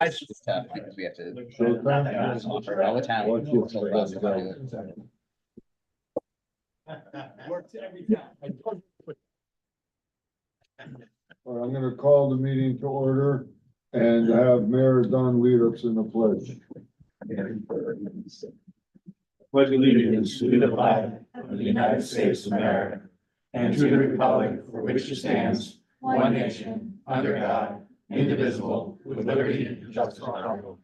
It's just tough because we have to offer all the town. Works every time. All right, I'm gonna call the meeting to order and have Mayor Dunn lead us in the pledge. Pledge allegiance to the flag of the United States of America and to the republic for which it stands, one nation, under God, indivisible, with liberty and justice for all.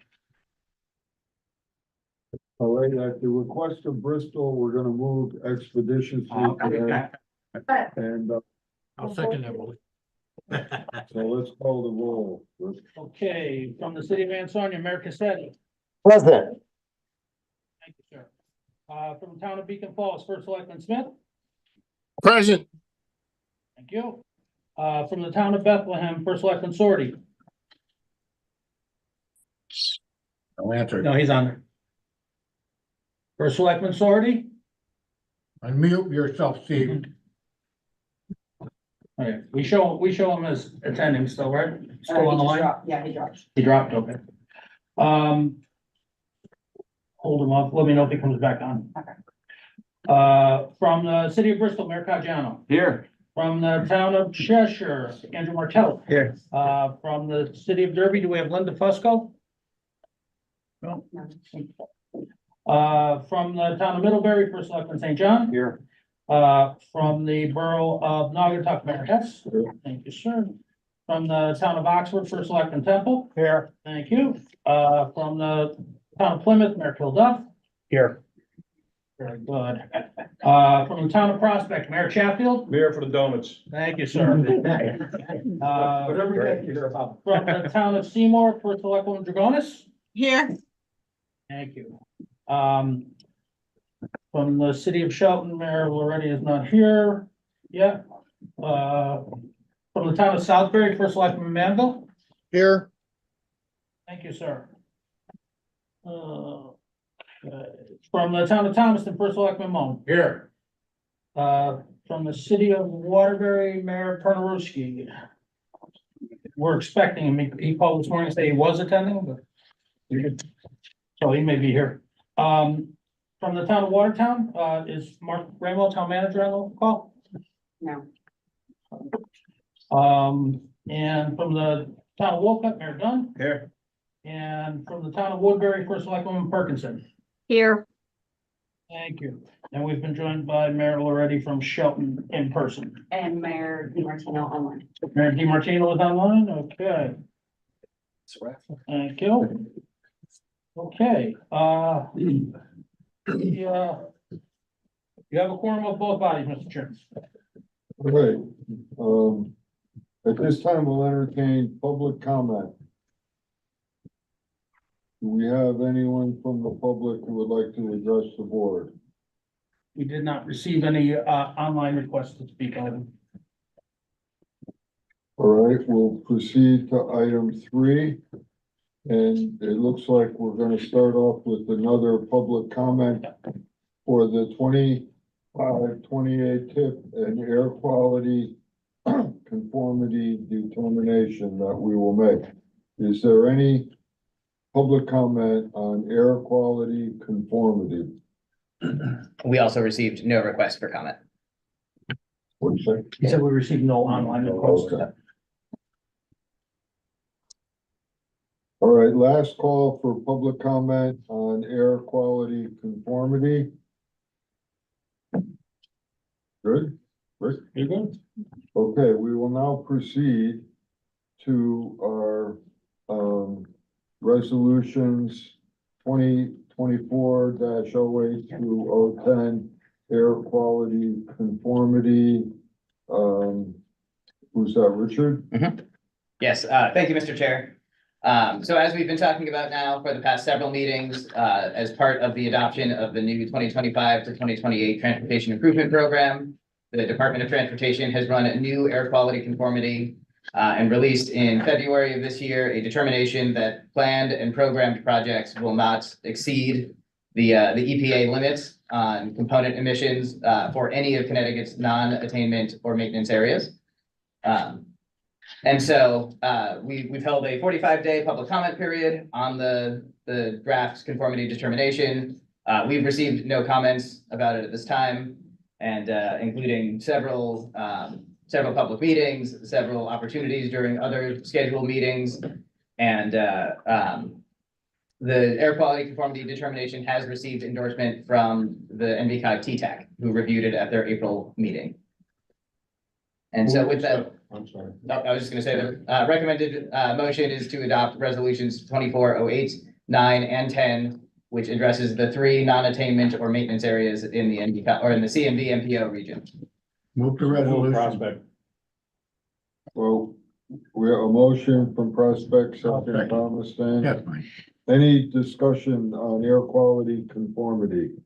All right, at the request of Bristol, we're gonna move expeditiously today. And I'll second that, Willie. so let's call the roll. Okay, from the city of Ansonia, Mayor Cassetti. Present. Thank you, sir. From the town of Beacon Falls, First Selectman Smith. Present. Thank you. From the town of Bethlehem, First Selectman Sorty. No answer. No, he's on there. First Selectman Sorty. Unmute yourself, Steve. Okay, we show him as attending still, right? Still on the line? Yeah, he dropped. He dropped, okay. Hold him up, let me know if he comes back on. Okay. From the city of Bristol, Mayor Caggiano. Here. From the town of Cheshire, Andrew Martello. Here. From the city of Derby, do we have Linda Fusco? No. From the town of Middlebury, First Selectman St. John. Here. From the borough of Naugatuck, Mayor Hess. Thank you, sir. From the town of Oxford, First Selectman Temple. Here. Thank you. From the town of Plymouth, Mayor Kilduff. Here. Very good. From the town of Prospect, Mayor Chatfield. Mayor for the donuts. Thank you, sir. Whatever you hear about. From the town of Seymour, First Selectman Dragonis. Here. Thank you. From the city of Shelton, Mayor Loretti is not here yet. From the town of Southbury, First Selectman Manville. Here. Thank you, sir. From the town of Thomaston, First Selectman Moan. Here. From the city of Waterbury, Mayor Pernaruski. We're expecting him. He called this morning to say he was attending, but so he may be here. From the town of Watertown, is Mark Ramwell, town manager, on the call? No. And from the town of Wolcott, Mayor Dunn. Here. And from the town of Woodbury, First Selectwoman Perkinson. Here. Thank you. And we've been joined by Mayor Loretti from Shelton in person. And Mayor DiMartino online. Mayor DiMartino is online, okay. Thank you. Okay, yeah. You have a quorum of both bodies, Mr. Chairman. All right, at this time, we'll entertain public comment. Do we have anyone from the public who would like to address the board? We did not receive any online requests to speak on. All right, we'll proceed to item 3. And it looks like we're gonna start off with another public comment for the 25-28 tip and air quality conformity determination that we will make. Is there any public comment on air quality conformity? We also received no request for comment. What'd you say? He said we received no online requests. Okay. All right, last call for public comment on air quality conformity. Good? Rick? You good? Okay, we will now proceed to our, resolutions 2024-08 through 010, air quality conformity. Who's that, Richard? Yes, thank you, Mr. Chair. So as we've been talking about now for the past several meetings, as part of the adoption of the new 2025 to 2028 Transportation Improvement Program, the Department of Transportation has run a new air quality conformity and released in February of this year a determination that planned and programmed projects will not exceed the EPA limits on component emissions for any of Connecticut's non-attainment or maintenance areas. And so, we've held a 45-day public comment period on the draft conformity determination. We've received no comments about it at this time, and, including several public meetings, several opportunities during other scheduled meetings. And, the air quality conformity determination has received endorsement from the NVCOG TTAC, who reviewed it at their April meeting. And so with that, I'm sorry. I was just gonna say the recommended motion is to adopt resolutions 2408, 9, and 10, which addresses the 3 non-attainment or maintenance areas in the NVCOG or in the CNVMPO region. Move to Move resolution. Prospect. Well, we have a motion from Prospect, second Second. Thomaston. Yes, Mike. Any discussion on air quality conformity?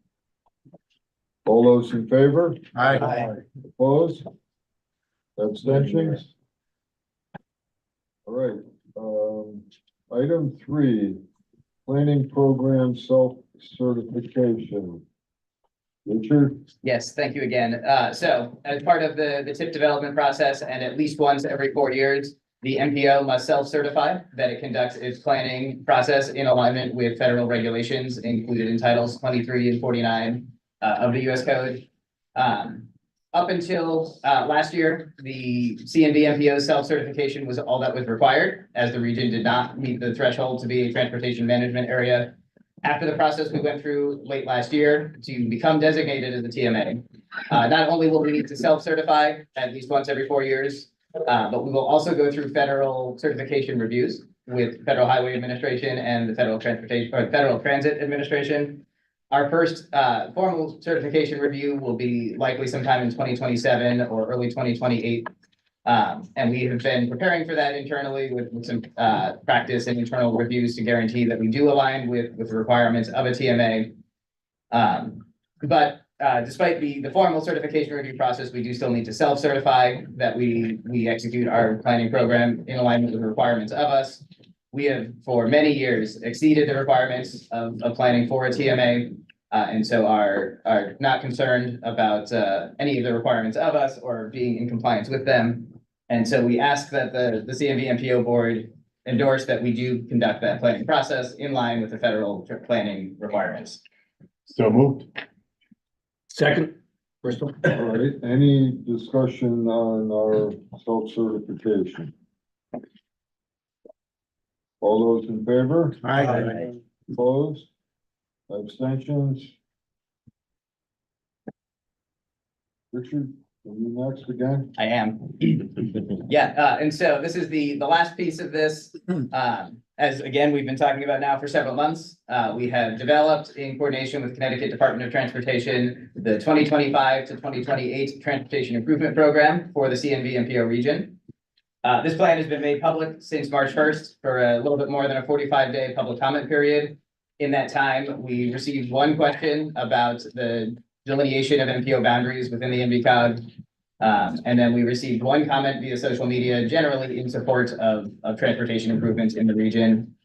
All those in favor? Aye. Opposed? Abstentions? All right, item 3, planning program self-certification. Richard? Yes, thank you again. So as part of the TIP development process, and at least once every 4 years, the MPO must self-certify that it conducts its planning process in alignment with federal regulations included in Titles 23 and 49 of the US Code. Up until last year, the CNVMPO self-certification was all that was required, as the region did not meet the threshold to be a transportation management area. After the process we went through late last year to become designated as a TMA, not only will we need to self-certify at least once every 4 years, but we will also go through federal certification reviews with Federal Highway Administration and the Federal Transportation or Federal Transit Administration. Our first formal certification review will be likely sometime in 2027 or early 2028. And we have been preparing for that internally with some practice and internal reviews to guarantee that we do align with the requirements of a TMA. But despite the formal certification review process, we do still need to self-certify that we execute our planning program in alignment with the requirements of us. We have for many years exceeded the requirements of planning for a TMA. And so are not concerned about any of the requirements of us or being in compliance with them. And so we ask that the CNVMPO board endorse that we do conduct that planning process in line with the federal planning requirements. So moved. Second. Bristol. All right, any discussion on our self-certification? All those in favor? Aye. Opposed? Abstentions? Richard, are you next again? I am. Yeah, and so this is the last piece of this. As again, we've been talking about now for several months. We have developed in coordination with Connecticut Department of Transportation, the 2025 to 2028 Transportation Improvement Program for the CNVMPO region. This plan has been made public since March 1st for a little bit more than a 45-day public comment period. In that time, we received one question about the delineation of MPO boundaries within the NVCOG. And then we received one comment via social media, generally in support of transportation improvements in the region.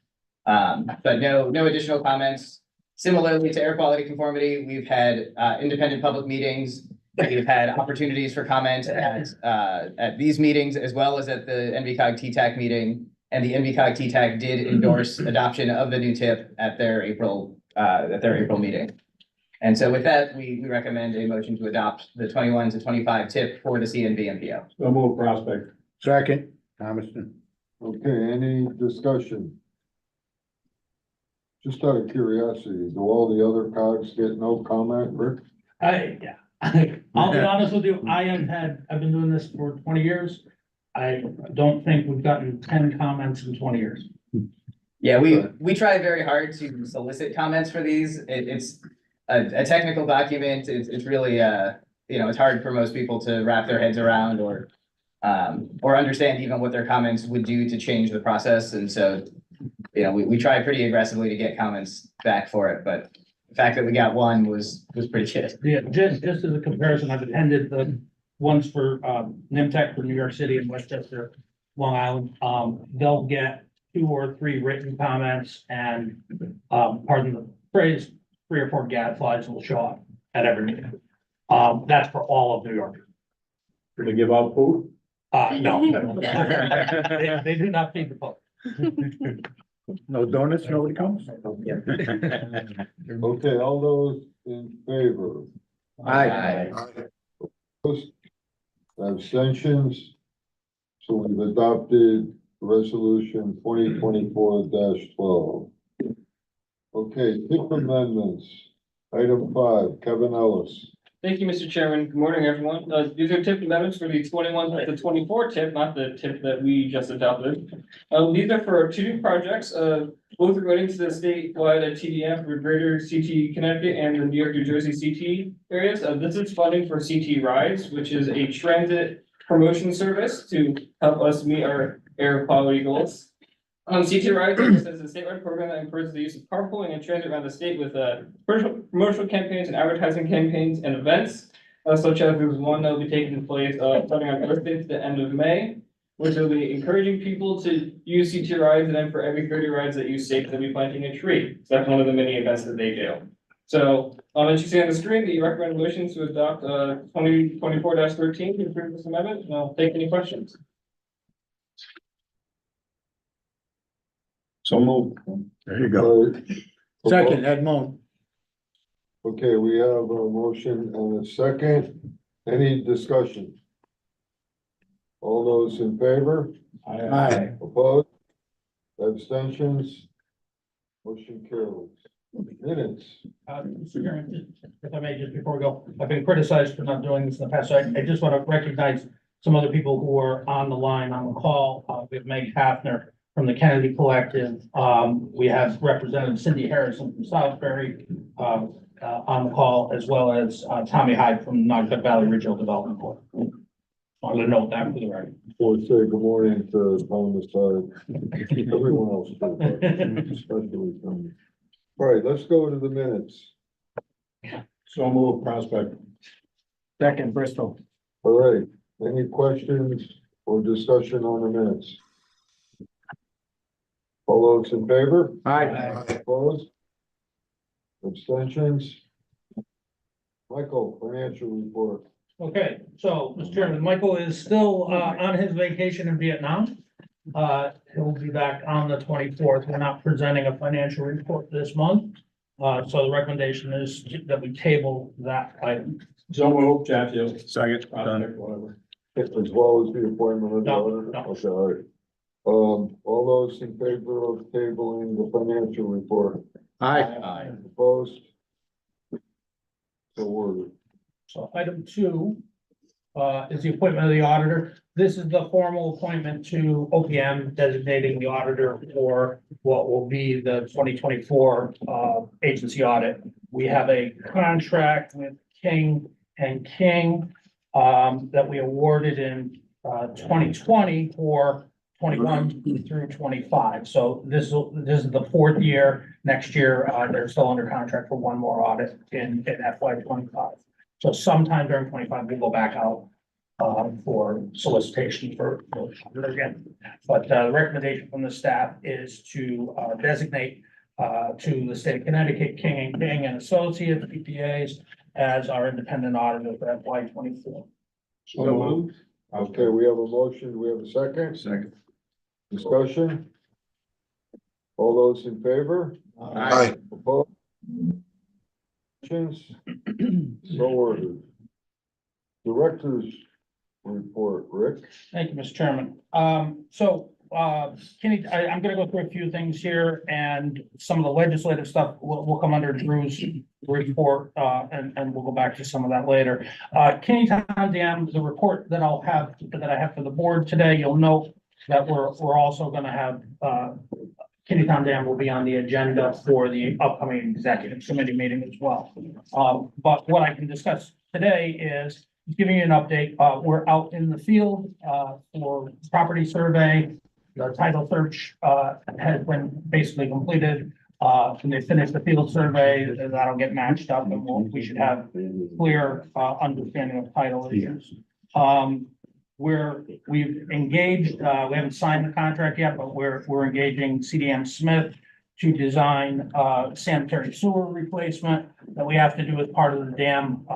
But no additional comments. Similarly to air quality conformity, we've had independent public meetings. We've had opportunities for comment at these meetings as well as at the NVCOG TTAC meeting. And the NVCOG TTAC did endorse adoption of the new TIP at their April meeting. And so with that, we recommend a motion to adopt the 21 to 25 TIP for the CNVMPO. So moved Prospect. Second. Thomaston. Okay, any discussion? Just out of curiosity, do all the other cogs get no comment, Rick? I'll be honest with you, I've been doing this for 20 years. I don't think we've gotten 10 comments in 20 years. Yeah, we try very hard to solicit comments for these. It's a technical document. It's really, it's hard for most people to wrap their heads around or understand even what their comments would do to change the process. And so, we try pretty aggressively to get comments back for it, but the fact that we got one was pretty good. Yeah, just as a comparison, I've attended the ones for NIMTEC for New York City and Westchester, Long Island. They'll get 2 or 3 written comments and, pardon the phrase, 3 or 4 gadflies will show up at every meeting. That's for all of New York. Do they give out food? No. They do not feed the public. No donuts, nobody comes? Okay, all those in favor? Aye. Abstentions? So we've adopted resolution 2024-12. Okay, tip amendments. Item 5, Kevin Ellis. Thank you, Mr. Chairman. Good morning, everyone. These are tip amendments for the 21 to 24 tip, not the tip that we just adopted. These are for 2 new projects, both relating to the statewide TDM for Greater CT Connecticut and the New York, New Jersey CT areas. This is funding for CT Rides, which is a transit promotion service to help us meet our air quality goals. CT Rides is a statewide program that encourages the use of carpooling and transit around the state with promotional campaigns and advertising campaigns and events, such as there's one that will be taking place starting on Thursday to the end of May, which will be encouraging people to use CT Rides, and then for every 30 rides that use safe, they'll be planting a tree. So that's one of the many events that they do. So as you see on the screen, the recommended motion to adopt 2024-13 to approve this amendment, and I'll take any questions. So move. There you go. Second, Edmond. Okay, we have a motion and a second. Any discussion? All those in favor? Aye. Opposed? Abstentions? Motion carries. Minutes. Mr. Chairman, if I may, just before we go, I've been criticized for not doing this in the past, so I just want to recognize some other people who are on the line on the call. We have Meg Hafner from the Kennedy Collective. We have Representative Cindy Harrison from Southbury on the call, as well as Tommy Hyde from Naugatuck Valley Regional Development Board. I'm gonna note that for the record. Or say good morning to Thomas, everyone else, too, but especially Thomas. All right, let's go to the minutes. So move, Prospect. Second, Bristol. All right, any questions or discussion on the minutes? All those in favor? Aye. Opposed? Abstentions? Michael, financial report. Okay, so, Mr. Chairman, Michael is still on his vacation in Vietnam. He'll be back on the 24th. We're not presenting a financial report this month. So the recommendation is that we table that item. So move, Chatfield. Second, done. Whatever. As well as the appointment of the No, auditor? no. Okay, all right. All those in favor of tabling the financial report, Aye. opposed? So ordered. So item 2 is the appointment of the auditor. This is the formal appointment to OPM designating the auditor for what will be the 2024 agency audit. We have a contract with King and King that we awarded in 2020 for 21 through 25. So this is the 4th year. Next year, they're still under contract for one more audit in FY 25. So sometime during 25, we'll go back out for solicitation for again. But the recommendation from the staff is to designate to the state of Connecticut, King and King and Associates, PPAs, as our independent auditor for FY 24. So moved. Okay, we have a motion. Do we have a second? Second. Discussion? All those in favor? Aye. Opposed? Abstentions? So ordered. Directors report, Rick. Thank you, Mr. Chairman. Kenny, I'm gonna go through a few things here, and some of the legislative stuff will come under Drew's report, and we'll go back to some of that later. Kenny Town Dam, the report that I have for the board today, you'll note that we're also gonna have, Kenny Town Dam will be on the agenda for the upcoming executive committee meeting as well. But what I can discuss today is giving you an update. We're out in the field for property survey. The title search has been basically completed. When they finish the field survey, that'll get matched up, and we should have clear understanding of title issues. We've engaged, we haven't signed the contract yet, but we're engaging CDM Smith to design sanitary sewer replacement that we have to do as part of the dam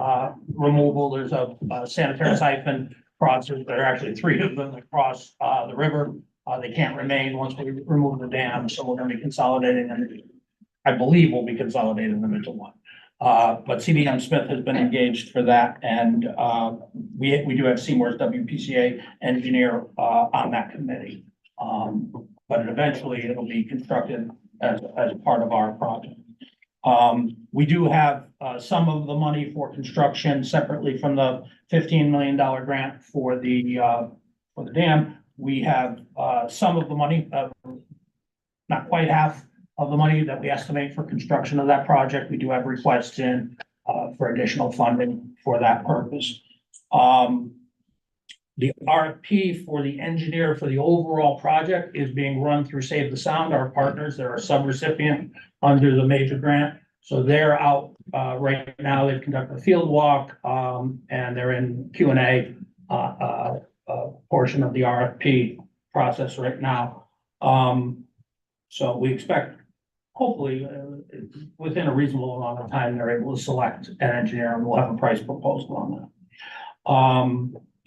removal. There's a sanitary siphon crosses, there are actually three of them that cross, the river. They can't remain once we remove the dam, so we're gonna be consolidating them. I believe we'll be consolidating them into one. But CBM Smith has been engaged for that, and, we do have Seymour's WPCA engineer, on that committee. But eventually it'll be constructed as part of our project. We do have, some of the money for construction separately from the $15 million grant for the dam. We have, some of the money, not quite half of the money that we estimate for construction of that project. We do have requests in, for additional funding for that purpose. The RFP for the engineer for the overall project is being run through Save the Sound, our partners. They're a subrecipient under the major grant. So they're out, right now. They've conducted a field walk, and they're in Q&A, portion of the RFP process right now. So we expect, hopefully, within a reasonable amount of time, they're able to select an engineer, and we'll have a price proposal on that.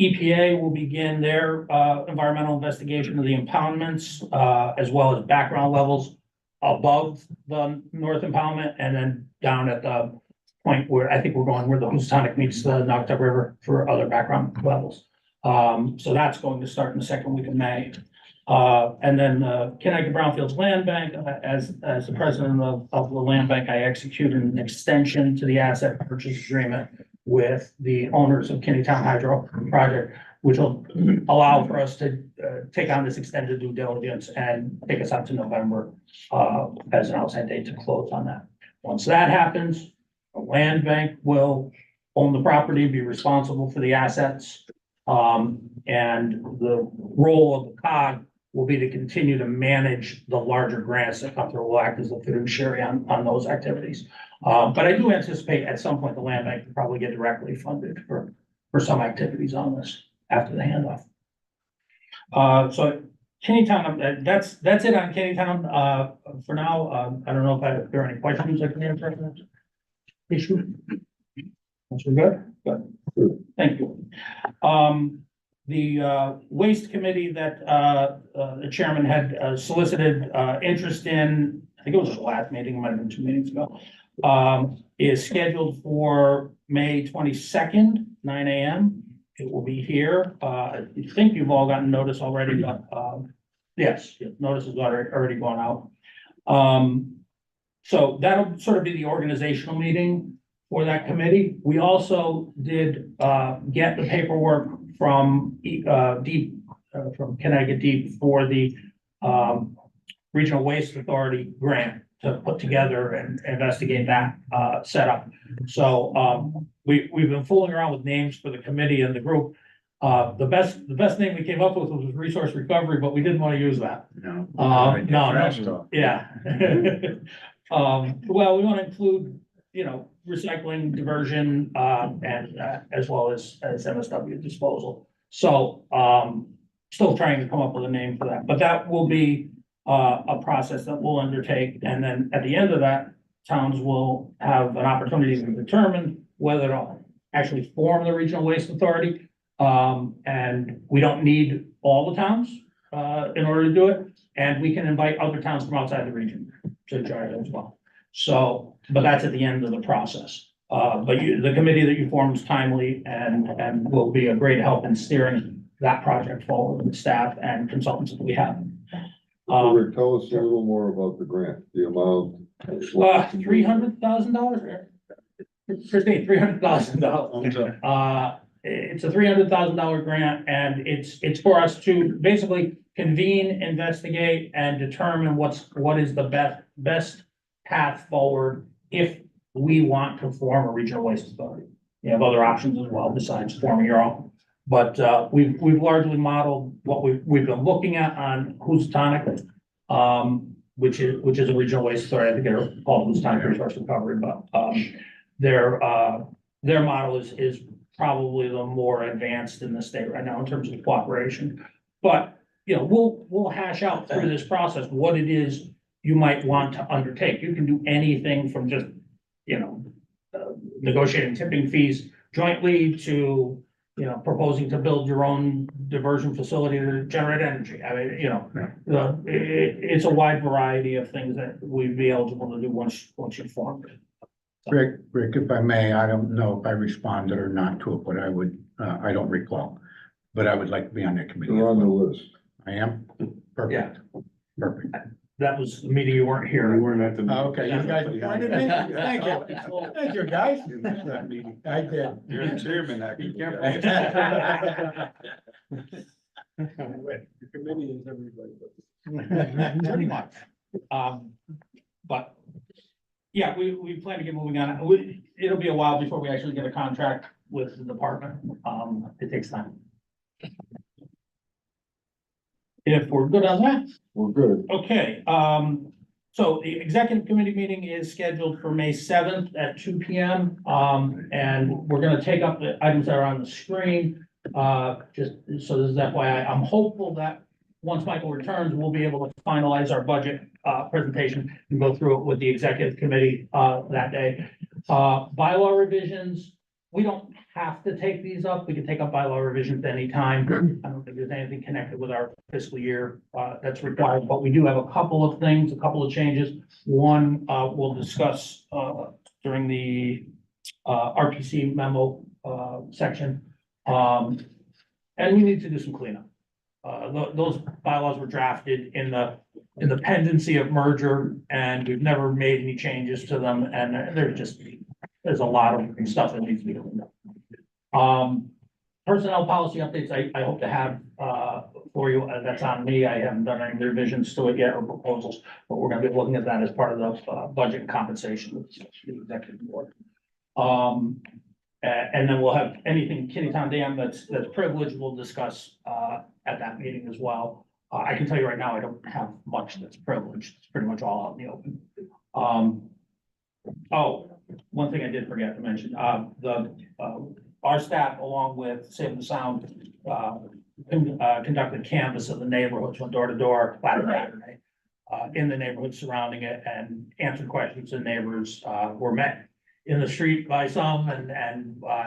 EPA will begin their environmental investigation of the impoundments, as well as background levels above the north impoundment, and then down at the point where I think we're going where the Housatonic meets the Naugatuck River for other background levels. So that's going to start in the second week of May. And then Connecticut Brownfields Land Bank, as the president of the land bank, I executed an extension to the asset purchase agreement with the owners of Kinneytown Hydro Project, which will allow for us to take on this extended due diligence and take us out to November as an outside date to close on that. Once that happens, the land bank will own the property, be responsible for the assets. And the role of the COG will be to continue to manage the larger grants that come through. Will act as the fiduciary on those activities. But I do anticipate at some point the land bank will probably get directly funded for some activities on this after the handoff. So Kinneytown, that's it on Kinneytown, for now. I don't know if there are any questions I can answer on that issue. That's good? Good. Thank you. The waste committee that the chairman had solicited interest in, I think it was the last meeting, it might have been 2 meetings ago, is scheduled for May 22nd, 9 a.m. It will be here. I think you've all gotten notice already, but yes, notice has already gone out. So that'll sort of be the organizational meeting for that committee. We also did get the paperwork from from Connecticut Deep for the Regional Waste Authority grant to put together and investigate that setup. So we've been fooling around with names for the committee and the group. The best name we came up with was Resource Recovery, but we didn't want to use that. No. Yeah. Well, we want to include, recycling, diversion, and as well as MSW disposal. So still trying to come up with a name for that, but that will be a process that we'll undertake. And then at the end of that, towns will have an opportunity to determine whether to actually form the Regional Waste Authority. And we don't need all the towns in order to do it. And we can invite other towns from outside the region to join as well. So, but that's at the end of the process. But the committee that you form is timely and will be a great help in steering that project forward with staff and consultants that we have. Rick, tell us a little more about the grant, the amount. $300,000. Christine, $300,000. It's a $300,000 grant, and it's for us to basically convene, investigate, and determine what is the best path forward if we want to form a regional waste authority. You have other options as well besides forming your own. But we've largely modeled what we've been looking at on Housatonic, which is a regional waste authority. I think they're called Housatonic Resource Recovery, but their model is probably the more advanced in the state right now in terms of cooperation. But we'll hash out through this process what it is you might want to undertake. You can do anything from just negotiating tipping fees jointly to proposing to build your own diversion facility to generate energy. I mean, it's a wide variety of things that we'd be eligible to do once you form it. Rick, if I may, I don't know if I responded or not to it, but I would, I don't recall. But I would like to be on that committee. You're on the list. I am? Perfect. Perfect. That was the meeting you weren't here. You weren't at the. Okay, you guys appointed me? Thank you. Thank you, guys. I did. You're the chairman. I Be can- The committee is everybody. Pretty much. But, yeah, we plan to get moving on it. It'll be a while before we actually get a contract with the department. It takes time. If we're good on that, We're good. okay, so the executive committee meeting is scheduled for May 7th at 2 P.M. And we're gonna take up the items that are on the screen. Just so this is FYI, I'm hopeful that once Michael returns, we'll be able to finalize our budget presentation and go through it with the executive committee that day. Bylaw revisions, we don't have to take these up. We can take up bylaw revisions anytime. I don't think there's anything connected with our fiscal year that's required, but we do have a couple of things, a couple of changes. One, we'll discuss during the RPC memo section. And we need to do some cleanup. Those bylaws were drafted in the pendency of merger, and we've never made any changes to them, and there's a lot of stuff that needs to be cleaned up. Personnel policy updates, I hope to have for you. That's on me. I haven't done any revisions to it yet or proposals, but we're gonna be looking at that as part of the budget and compensation with the executive board. And then we'll have anything Kittytown Dam that's privileged, we'll discuss at that meeting as well. I can tell you right now, I don't have much that's privileged. It's pretty much all out in the open. Oh, one thing I did forget to mention, our staff, along with Save the Sound, conducted canvass of the neighborhoods, went door to door, Saturday, in the neighborhood surrounding it, and answered questions. The neighbors were met in the street by some and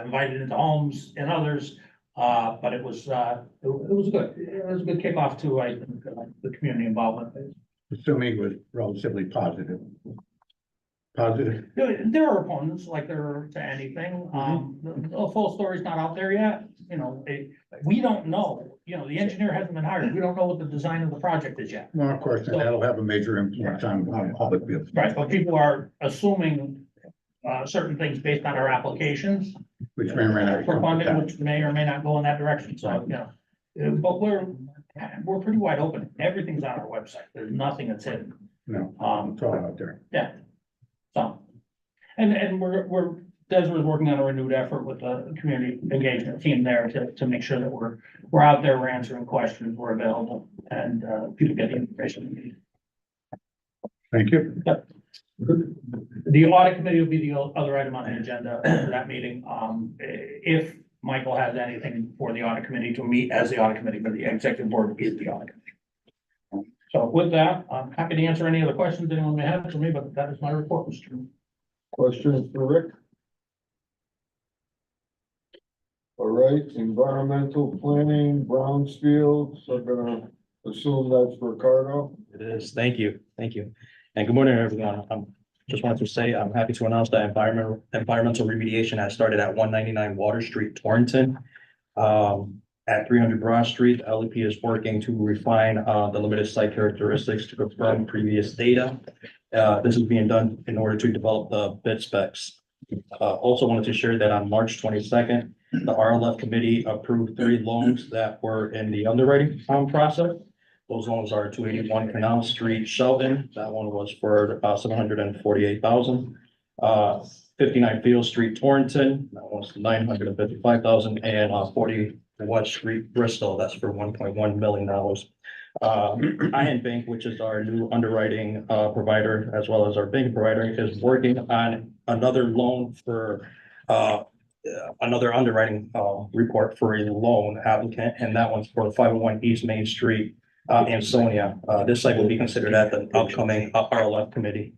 invited into homes and others. But it was good. It was a good kickoff to, I think, the community involvement. Assuming it was relatively positive. Positive. There are opponents like there are to anything. The full story's not out there yet. We don't know. The engineer hasn't been hired. We don't know what the design of the project is yet. Well, of course, and that'll have a major influence on public view. Right, but people are assuming certain things based on our applications Which may or may not. for funding, which may or may not go in that direction. So, but we're pretty wide open. Everything's on our website. There's nothing that's hidden. No, it's all out there. Yeah. So, and Desiree is working on a renewed effort with the community engagement team there to make sure that we're out there, we're answering questions, we're available, and people get the information they need. Thank you. The audit committee will be the other item on the agenda for that meeting. If Michael has anything for the audit committee to meet as the audit committee, but the executive board is the audit committee. So with that, I'm happy to answer any other questions anyone may have for me, but that is my report, Mr. Chairman. Questions for Rick? All right, environmental planning, Brownsfield, so I'm gonna assume that's Ricardo. It is. Thank you. Thank you. And good morning, everyone. Just wanted to say I'm happy to announce that environmental remediation has started at 199 Water Street, Torrington. At 300 Broad Street, LEP is working to refine the limited site characteristics to confirm previous data. This is being done in order to develop the bid specs. Also wanted to share that on March 22nd, the RLF committee approved 3 loans that were in the underwriting process. Those loans are 281 Canal Street, Shelton. That one was for $748,000. 59 Field Street, Torrington. That was $955,000, and 40 West Street, Bristol. That's for $1.1 million. Iron Bank, which is our new underwriting provider, as well as our bank provider, is working on another loan for another underwriting report for a loan applicant, and that one's for 501 East Main Street. Ansonia. This site will be considered at the upcoming RLF committee.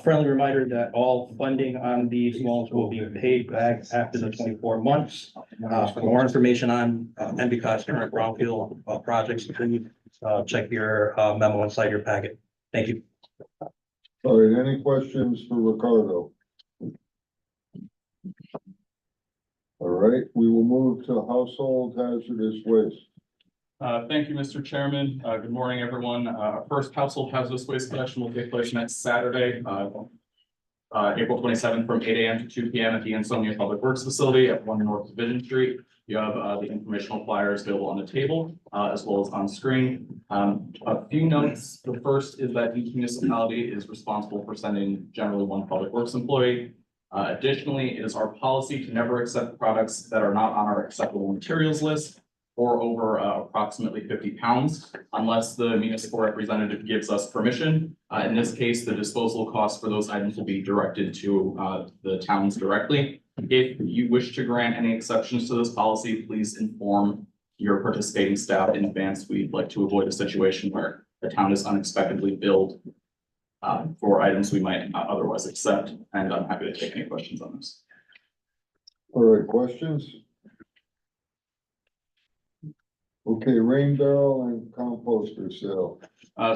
Friendly reminder that all funding on these loans will be paid back after the 24 months. For more information on NVCOG's current brownfield projects, please check your memo inside your packet. Thank you. All right, any questions for Ricardo? All right, we will move to household hazardous waste. Thank you, Mr. Chairman. Good morning, everyone. Our first household hazardous waste collection will take place next Saturday, April 27th from 8 a.m. to 2 p.m. at the Ansonia Public Works Facility at 1 North Division Street. You have the informational flyers available on the table, as well as on screen. A few notes. The first is that each municipality is responsible for sending generally one public works employee. Additionally, it is our policy to never accept products that are not on our acceptable materials list or over approximately 50 pounds, unless the municipal representative gives us permission. In this case, the disposal costs for those items will be directed to the towns directly. If you wish to grant any exceptions to this policy, please inform your participating staff in advance. We'd like to avoid a situation where the town is unexpectedly billed for items we might not otherwise accept, and I'm happy to take any questions on this. All right, questions? Okay, rain barrel and composter sale.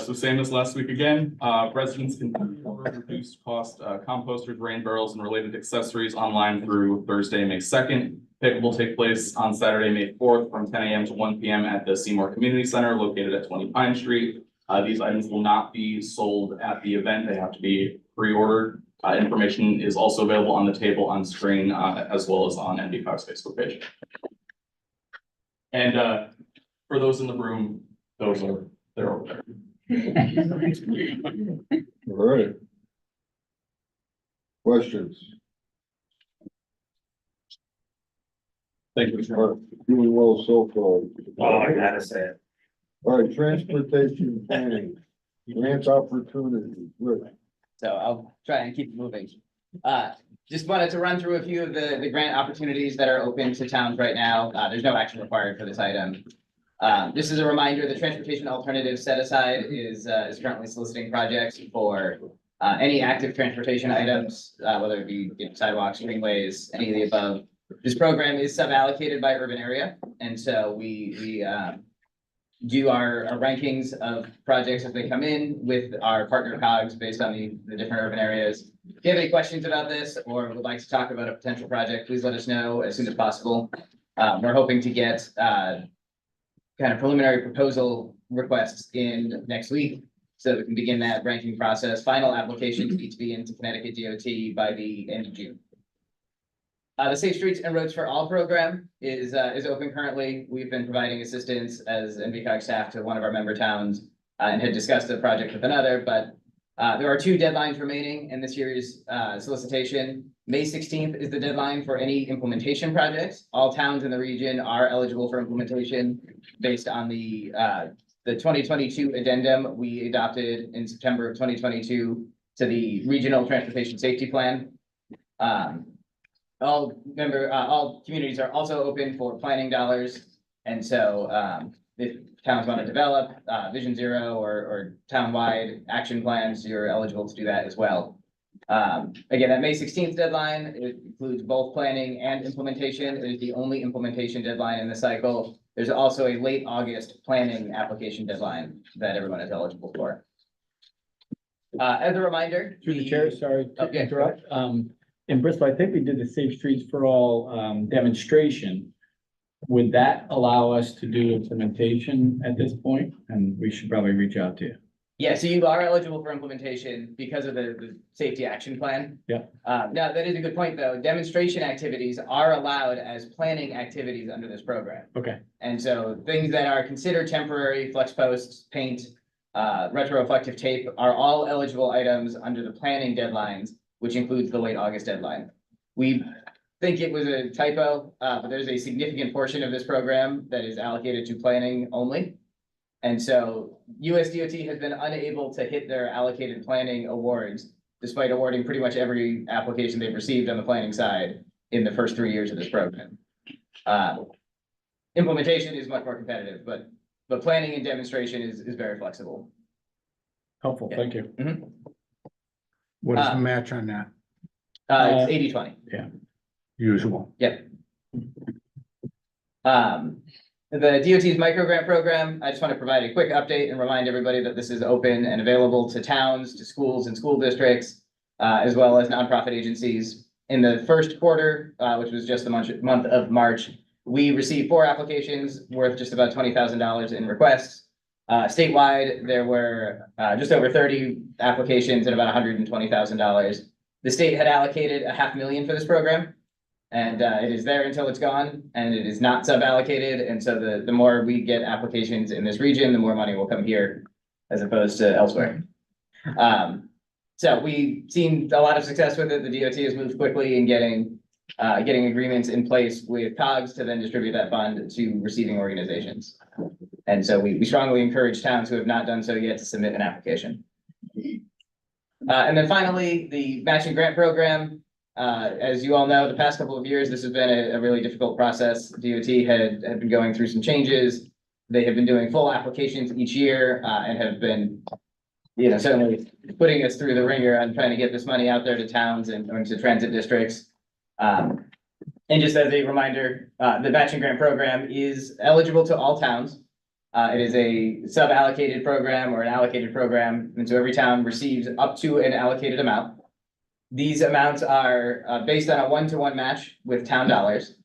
So same as last week again, residents can order reduced cost composters, rain barrels, and related accessories online through Thursday, May 2nd. Pickup will take place on Saturday, May 4th from 10 a.m. to 1 p.m. at the Seymour Community Center located at 20 Pine Street. These items will not be sold at the event. They have to be pre-ordered. Information is also available on the table on screen, as well as on NVCOG's Facebook page. And for those in the room, they're over there. All right. Questions? Thank you, Mr. Chairman. Doing well so far. Oh, I gotta say it. All right, transportation planning, grant opportunities, Rick. So I'll try and keep it moving. Just wanted to run through a few of the grant opportunities that are open to towns right now. There's no action required for this item. Just as a reminder, the Transportation Alternative Set Aside is currently soliciting projects for any active transportation items, whether it be sidewalks, greenways, any of the above. This program is sub-allocated by urban area, and so we do our rankings of projects as they come in with our partner COGs based on the different urban areas. If you have any questions about this or would like to talk about a potential project, please let us know as soon as possible. We're hoping to get kind of preliminary proposal requests in next week, so we can begin that ranking process. Final applications need to be into Connecticut DOT by the end of June. The Safe Streets and Roads for All program is open currently. We've been providing assistance as NVCOG staff to one of our member towns and had discussed the project with another, but there are 2 deadlines remaining in this year's solicitation. May 16th is the deadline for any implementation projects. All towns in the region are eligible for implementation based on the 2022 addendum we adopted in September of 2022 to the Regional Transportation Safety Plan. All communities are also open for planning dollars. And so if towns want to develop Vision Zero or town-wide action plans, you're eligible to do that as well. Again, that May 16th deadline, it includes both planning and implementation. It is the only implementation deadline in the cycle. There's also a late August planning application deadline that everyone is eligible for. As a reminder. Through the chair, sorry to Okay. interrupt. In Bristol, I think we did the Safe Streets for All demonstration. Would that allow us to do implementation at this point? And we should probably reach out to you. Yeah, so you are eligible for implementation because of the safety action plan. Yeah. Now, that is a good point, though. Demonstration activities are allowed as planning activities under this program. Okay. And so things that are considered temporary, flex posts, paint, retroreflective tape are all eligible items under the planning deadlines, which includes the late August deadline. We think it was a typo, but there's a significant portion of this program that is allocated to planning only. And so USDOT has been unable to hit their allocated planning awards, despite awarding pretty much every application they've received on the planning side in the first 3 years of this program. Implementation is much more competitive, but planning and demonstration is very flexible. Helpful, Yeah. thank you. What is the match on that? It's 80-20. Usual. The DOT's micro grant program, I just want to provide a quick update and remind everybody that this is open and available to towns, to schools and school districts, as well as nonprofit agencies. In the first quarter, which was just the month of March, we received 4 applications worth just about $20,000 in requests. Statewide, there were just over 30 applications and about $120,000. The state had allocated $500,000 for this program. And it is there until it's gone, and it is not sub-allocated, and so the more we get applications in this region, the more money will come here as opposed to elsewhere. So we've seen a lot of success with it. The DOT has moved quickly in getting agreements in place with COGS to then distribute that fund to receiving organizations. And so we strongly encourage towns who have not done so yet to submit an application. And then finally, the matching grant program. As you all know, the past couple of years, this has been a really difficult process. DOT had been going through some changes. They have been doing full applications each year, and have been, certainly putting us through the ringer on trying to get this money out there to towns and to transit districts. And just as a reminder, the matching grant program is eligible to all towns. It is a sub-allocated program or an allocated program, and so every town receives up to an allocated amount. These amounts are based on a 1-to-1 match with town dollars.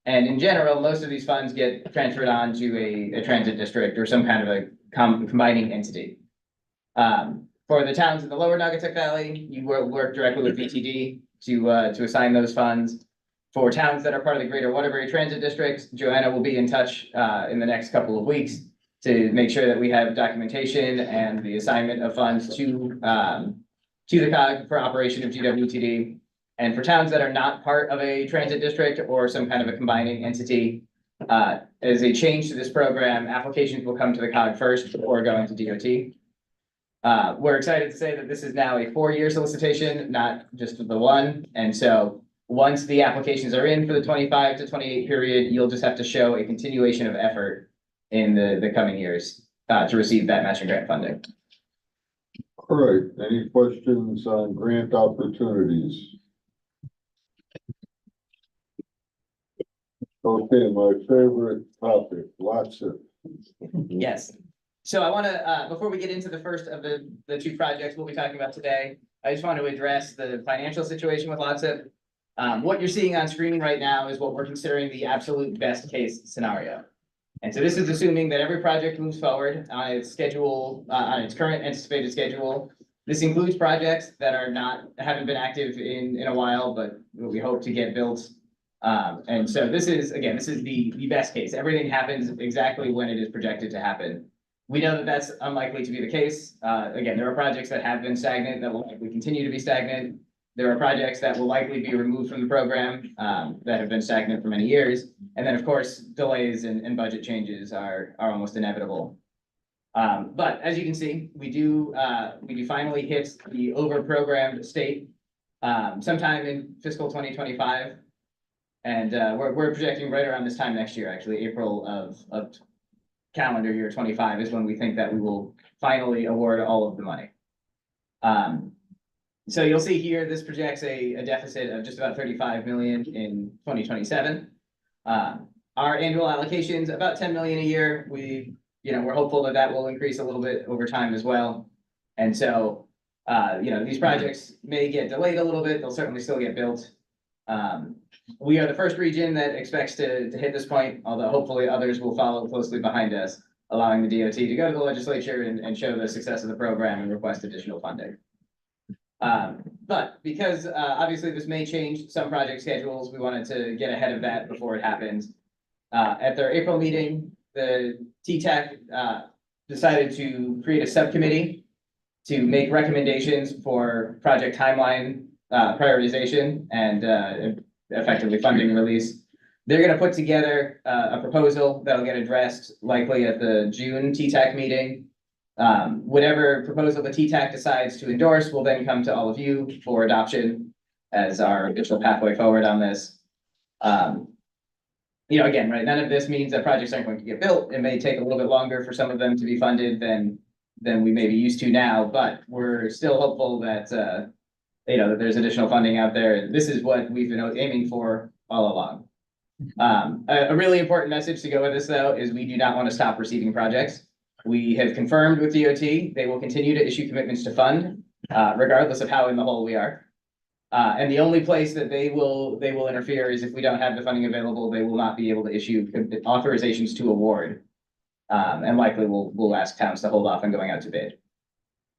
And in general, most of these funds get transferred on to a transit district or some kind of a combining entity. For the towns in the lower Naugatuck Valley, you work directly with VTD to assign those funds. For towns that are part of the Greater Waterbury Transit District, Joanna will be in touch in the next couple of weeks to make sure that we have documentation and the assignment of funds to the COG for operation of GWTD. And for towns that are not part of a transit district or some kind of a combining entity, as a change to this program, applications will come to the COG first before going to DOT. We're excited to say that this is now a 4-year solicitation, not just the one. And so once the applications are in for the 25 to 28 period, you'll just have to show a continuation of effort in the coming years to receive that matching grant funding. All right, any questions on grant opportunities? Okay, my favorite topic, lots of. Yes. So I want to, before we get into the first of the 2 projects we'll be talking about today, I just want to address the financial situation with LOTSIP. What you're seeing on screen right now is what we're considering the absolute best case scenario. And so this is assuming that every project moves forward on its schedule, on its current anticipated schedule. This includes projects that haven't been active in a while, but we hope to get built. And so this is the best case. Everything happens exactly when it is projected to happen. We know that that's unlikely to be the case. Again, there are projects that have been stagnant that will likely continue to be stagnant. There are projects that will likely be removed from the program that have been stagnant for many years. And then, of course, delays and budget changes are almost inevitable. But as you can see, we do finally hit the over-programmed state sometime in fiscal 2025. And we're projecting right around this time next year, actually, April of calendar year 25 is when we think that we will finally award all of the money. So you'll see here, this projects a deficit of just about 35 million in 2027. Our annual allocations, about 10 million a year. We're hopeful that will increase a little bit over time as well. And so, these projects may get delayed a little bit. They'll certainly still get built. We are the first region that expects to hit this point, although hopefully others will follow closely behind us, allowing the DOT to go to the legislature and show the success of the program and request additional funding. But because obviously this may change some project schedules, we wanted to get ahead of that before it happens. At their April meeting, the TTAC decided to create a subcommittee to make recommendations for project timeline prioritization and effectively funding release. They're going to put together a proposal that'll get addressed likely at the June TTAC meeting. Whatever proposal the TTAC decides to endorse will then come to all of you for adoption as our official pathway forward on this. Again, right, none of this means that projects aren't going to get built. It may take a little bit longer for some of them to be funded than we may be used to now, but we're still hopeful that that there's additional funding out there. This is what we've been aiming for all along. A really important message to go with this, though, is we do not want to stop receiving projects. We have confirmed with DOT, they will continue to issue commitments to fund, regardless of how in the hole we are. And the only place that they will interfere is if we don't have the funding available, they will not be able to issue authorizations to award. And likely we'll ask towns to hold off on going out to bid.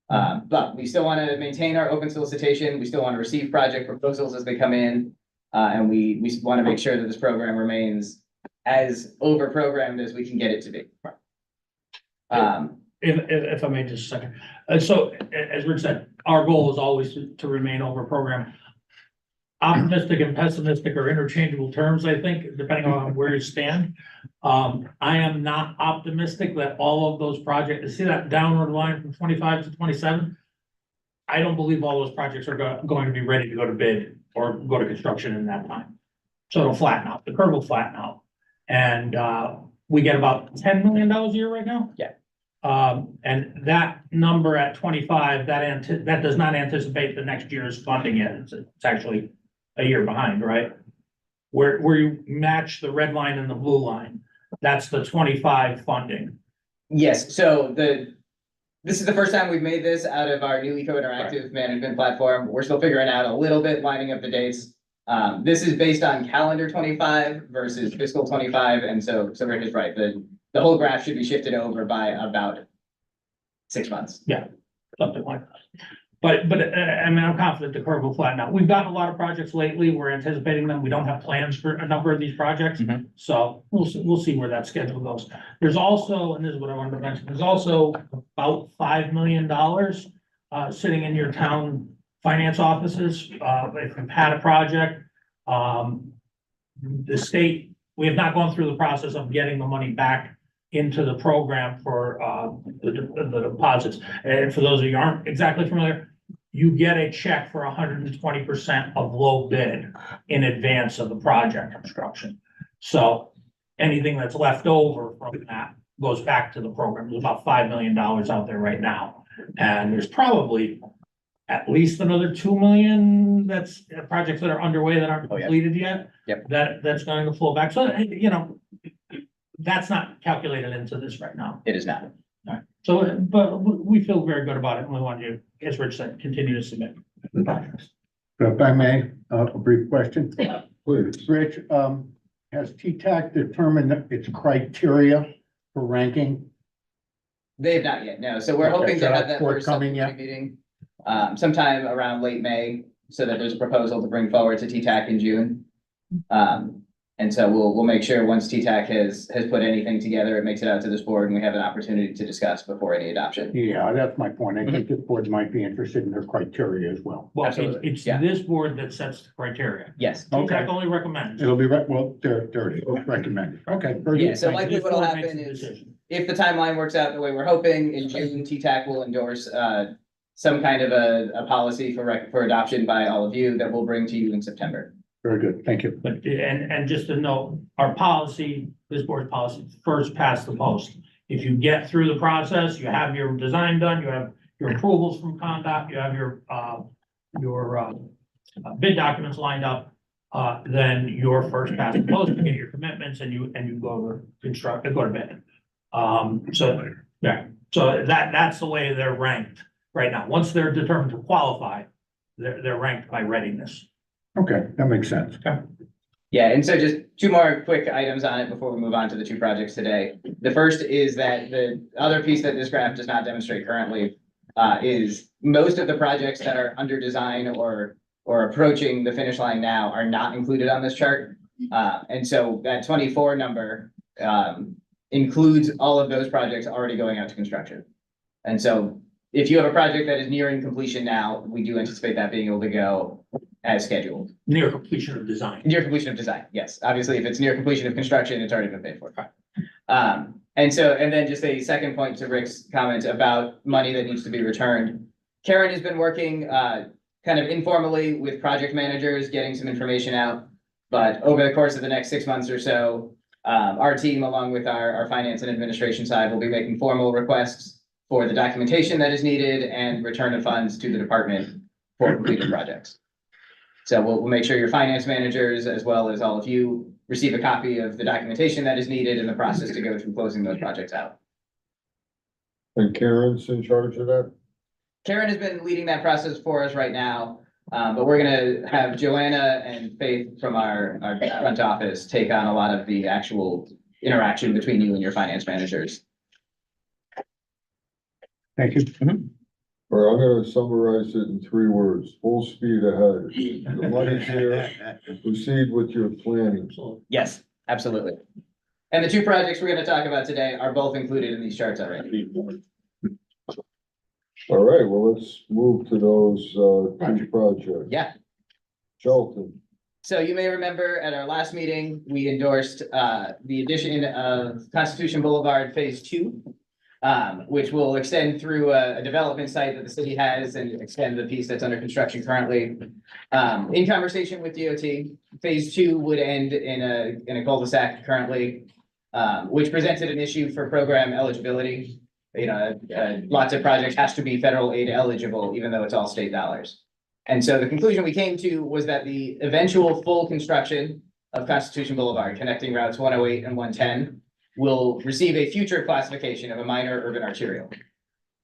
But we still want to maintain our open solicitation. We still want to receive project proposals as they come in. And we want to make sure that this program remains as over-programmed as we can get it to be. If I may just a second. So as Rich said, our goal is always to remain over program. Optimistic and pessimistic are interchangeable terms, I think, depending on where you stand. I am not optimistic that all of those projects, see that downward line from 25 to 27? I don't believe all those projects are going to be ready to go to bid or go to construction in that time. So it'll flatten out, the curve will flatten out. And we get about $10 million a year right now. Yeah. And that number at 25, that does not anticipate the next year's funding yet. It's actually a year behind, right? Where you match the red line and the blue line, that's the 25 funding. Yes, so this is the first time we've made this out of our new Eco Interactive management platform. We're still figuring out a little bit, lining up the dates. This is based on calendar 25 versus fiscal 25, and so Rick is right. The whole graph should be shifted over by about 6 months. Yeah, something like that. But I mean, I'm confident the curve will flatten out. We've gotten a lot of projects lately. We're anticipating them. We don't have plans for a number of these projects. Mhm. So we'll see where that schedule goes. There's also, and this is what I wanted to mention, there's also about $5 million sitting in your town finance offices. If you've had a project, the state, we have not gone through the process of getting the money back into the program for the deposits. And for those of you who aren't exactly familiar, you get a check for 120% of low bid in advance of the project construction. So anything that's left over from that goes back to the program. There's about $5 million out there right now. And there's probably at least another 2 million that's projects that are underway that aren't completed yet. Yep. That's going to flow back. So, that's not calculated into this right now. It is not. So, but we feel very good about it, and we want you, as Rich said, continue to submit projects. If I may, a brief question. Please. Rich, has TTAC determined its criteria for ranking? They have not yet, no. So we're Okay, hoping so to have that's that first forthcoming subcommittee meeting sometime around late May, so that there's a proposal to bring forward to TTAC in June. And so we'll make sure once TTAC has put anything together, it makes it out to this board and we have an opportunity to discuss before any adoption. Yeah, that's my point. I think this board might be interested in their criteria as well. Well, Absolutely, it's yeah. this board that sets the criteria. Yes. Okay. TTAC only recommends. It'll be, well, there it is, recommended. Okay. very Yeah, good. so Thank you. likely what'll happen is if the timeline works out the way we're hoping, in June, TTAC will endorse some kind of a policy for adoption by all of you that we'll bring to you in September. Very good. Thank you. But, and just to note, our policy, this board's policy, first past the post. If you get through the process, you have your design done, you have your approvals from Conduct, you have your bid documents lined up, then you're first past the post, you get your commitments and you go to bid. So that's the way they're ranked right now. Once they're determined to qualify, they're ranked by readiness. Okay, that makes sense. Yeah, and so just two more quick items on it before we move on to the two projects today. The first is that the other piece that this graph does not demonstrate currently is most of the projects that are under design or approaching the finish line now are not included on this chart. And so that 24 number includes all of those projects already going out to construction. And so if you have a project that is nearing completion now, we do anticipate that being able to go as scheduled. Near completion of design. Near completion of design, yes. Obviously, if it's near completion of construction, it's already been paid for. And then just a second point to Rick's comment about money that needs to be returned. Karen has been working kind of informally with project managers, getting some information out. But over the course of the next 6 months or so, our team, along with our finance and administration side, will be making formal requests for the documentation that is needed and return of funds to the department. for completed projects. So we'll make sure your finance managers, as well as all of you, receive a copy of the documentation that is needed in the process to go through closing those projects out. And Karen's in charge of that? Karen has been leading that process for us right now, but we're gonna have Joanna and Faith from our front office take on a lot of the actual interaction between you and your finance managers. Thank you. All right, I'm gonna summarize it in 3 words, full speed ahead. The money's here, proceed with your planning. Yes, absolutely. And the 2 projects we're gonna talk about today are both included in these charts already. All right, well, let's move to those, 2 projects. Yeah. Shelton, So you may remember at our last meeting, we endorsed the addition of Constitution Boulevard Phase 2. Which will extend through a development site that the city has and extend the piece that's under construction currently. In conversation with DOT, Phase 2 would end in a cul-de-sac currently, which presented an issue for program eligibility. You know, lots of projects has to be federal aid eligible, even though it's all state dollars. And so the conclusion we came to was that the eventual full construction of Constitution Boulevard, connecting routes 108 and 110, will receive a future classification of a minor urban arterial.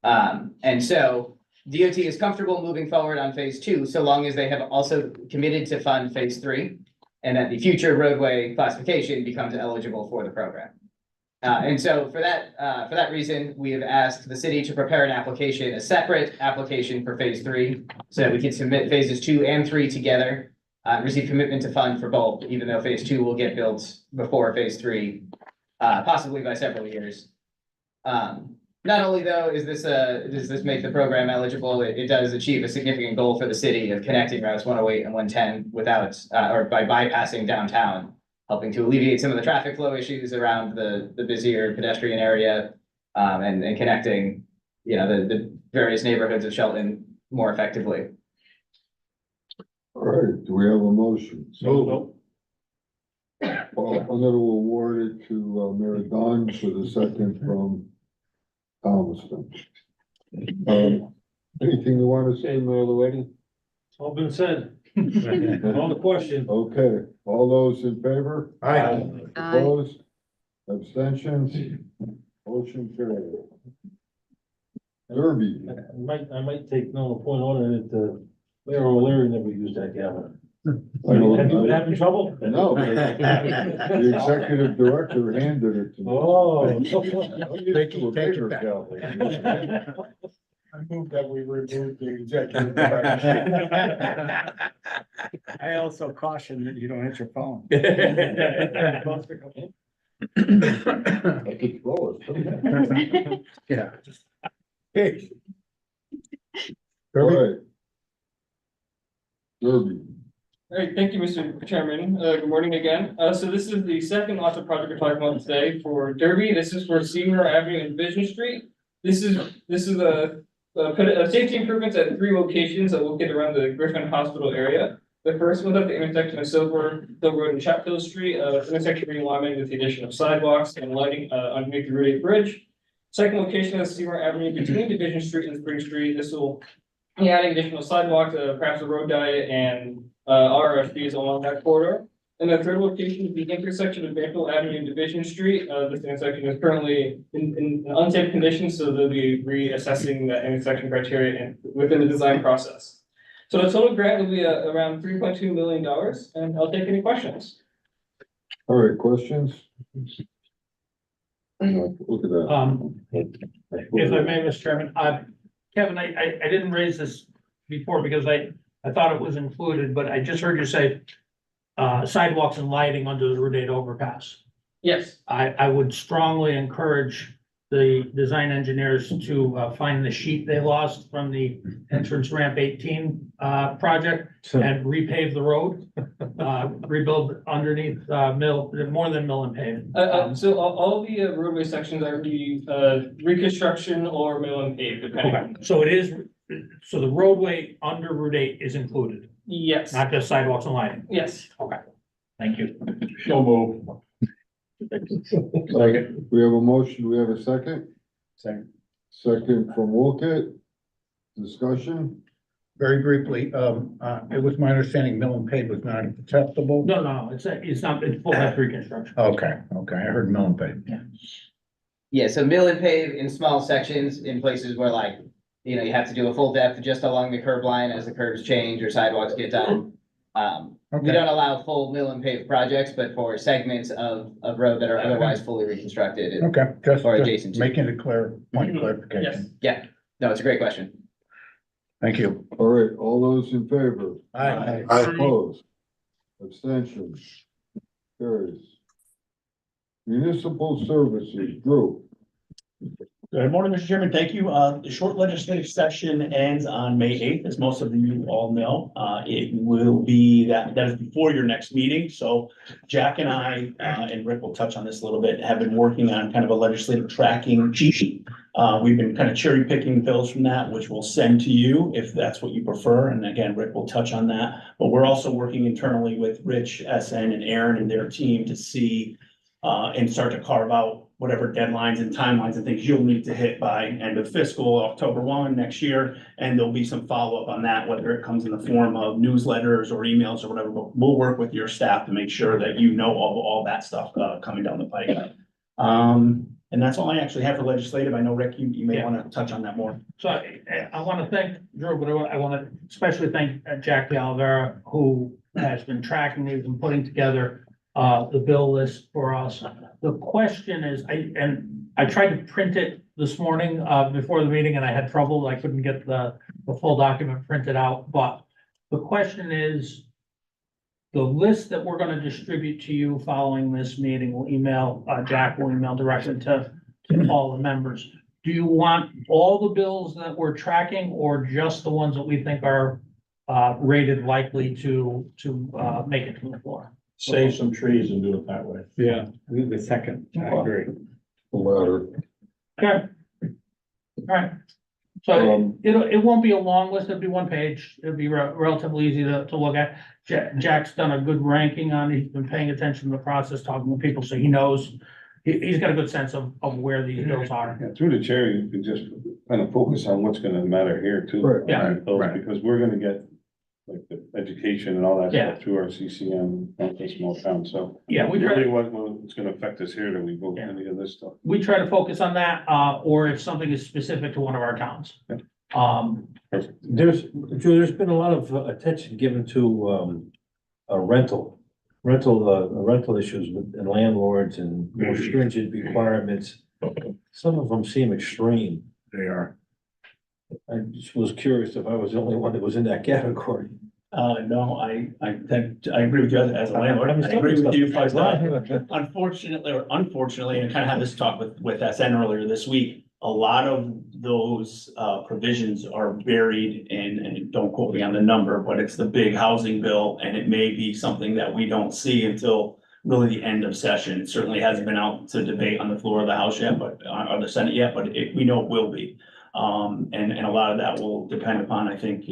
And so DOT is comfortable moving forward on Phase 2, so long as they have also committed to fund Phase 3, and that the future roadway classification becomes eligible for the program. And so for that reason, we have asked the city to prepare an application, a separate application for Phase 3, so that we can submit Phases 2 and 3 together, receive commitment to fund for both, even though Phase 2 will get built before Phase 3, possibly by several years. Not only though, does this make the program eligible, it does achieve a significant goal for the city of connecting routes 108 and 110 without, or by bypassing downtown, helping to alleviate some of the traffic flow issues around the busier pedestrian area, and connecting, you know, the various neighborhoods of Shelton more effectively. all right, do we have a motion? So, Well, I'm gonna award it to Mayor Don for the second from Thomaston. Anything you want to say, Mayor Luetti? It's all been said. On the question. Okay, all those in favor? Aye. Opposed? Abstentions? Motion carried. Derby, I might take no point on it, Mayor O'Leary never used that gavel. I don't- Have you been having trouble? no, but the executive director handed it to me. Oh. I'm used to a bigger back. gavel. I move that we remove the executive director. I also caution that you don't hit your phone. I could throw it. Yeah. Hey. All right. Derby, All right, thank you, Mr. Chairman. Good morning again. So this is the second lots of project we're talking about today for Derby. This is for Seymour Avenue and Vision Street. This is a safety improvements at 3 locations that will get around the Griffin Hospital area. The first one's at the intersection of Silver Hill Road and Chapel Street, intersection realignment with the addition of sidewalks and lighting underneath the Route 8 Bridge. Second location is Seymour Avenue between Division Street and Spring Street. This will be adding additional sidewalks, perhaps a road diet and RFPs along that corridor. And the third location is the intersection of Maple Avenue and Division Street. This intersection is currently in unsafe condition, so they'll be reassessing the intersection criteria and within the design process. So the total grant will be around $3.2 million, and I'll take any questions. all right, questions? Look at that. If I may, Mr. Chairman, Kevin, I didn't raise this before because I thought it was included, but I just heard you say sidewalks and lighting under the Route 8 overpass. Yes. I would strongly encourage the design engineers to find the sheet they lost from the entrance ramp 18 project and repave the road, rebuild underneath more than mill and pave. So all the roadway sections are the reconstruction or mill and pave, depending. Okay, so it is, so the roadway under Route 8 is included, Yes, not just sidewalks and lighting. yes. Okay, thank you. So move. Second. We have a motion, we have a second? Second. Second from Wolkett. Discussion? Very briefly, it was my understanding mill and pave was not acceptable. No, it's not, it's full head reconstruction. Okay, I heard mill and pave. Yeah, so mill and pave in small sections in places where like, you know, you have to do a full depth just along the curb line as the curves change or sidewalks get done. We Okay, don't allow full mill and pave projects, but for segments of road that are otherwise fully reconstructed. okay, just Or adjacent to. making it clear, point of clarification. Yeah, no, it's a great question. Thank you. All right, all those in favor? Aye. Opposed? Abstentions? Carries. Municipal Services, Drew. Good morning, Mr. Chairman. Thank you. The short legislative session ends on May 8th, as most of you all know. It will be that is before your next meeting. So Jack and I, and Rick will touch on this a little bit, have been working on kind of a legislative tracking cheat sheet. We've been kind of cherry picking bills from that, which we'll send to you if that's what you prefer. And again, Rick will touch on that. But we're also working internally with Rich, SN, and Aaron and their team to see and start to carve out whatever deadlines and timelines and things you'll need to hit by end of fiscal October 1 next year. And there'll be some follow-up on that, whether it comes in the form of newsletters or emails or whatever, but we'll work with your staff to make sure that you know all that stuff coming down the pike. And that's all I actually have for legislative. I know, Rick, you may want to touch on that more. So I want to thank Drew, but I want to especially thank Jack D'Olivera, who has been tracking these and putting together the bill list for us. The question is, I tried to print it this morning before the meeting and I had trouble. I couldn't get the full document printed out, but the question is, the list that we're going to distribute to you following this meeting will email, Jack will email directly to all the members. Do you want all the bills that we're tracking or just the ones that we think are rated likely to make it to the floor? Save some trees and do it that way. Yeah, we the second, I agree. The latter. Okay. All right. So Um, it won't be a long list. It'll be one page. It'll be relatively easy to look at. Jack's done a good ranking on it. He's been paying attention to the process, talking to people, so he knows. He's got a good sense of where these bills are. Yeah, through the chair, you can just kind of focus on what's gonna matter here too. Right. Yeah. Because we're gonna get like the education and all that Yeah. stuff through our CCM, not the small town, so. Yeah, we Really try, what's gonna affect us here that we vote any of this stuff. we try to focus on that, or if something is specific to one of our towns. There's been a lot of attention given to rental issues and landlords and more stringent requirements. Some of them seem extreme. They are. I just was curious if I was the only one that was in that category. No, I agree with you as a landlord. I agree with you. Unfortunately, and I kind of had this talk with SN earlier this week. A lot of those provisions are buried in, and don't quote me on the number, but it's the big housing bill, and it may be something that we don't see until really the end of session. It certainly hasn't been out to debate on the floor of the House yet, but or the Senate yet, but we know it will be. And a lot of that will depend upon, I think,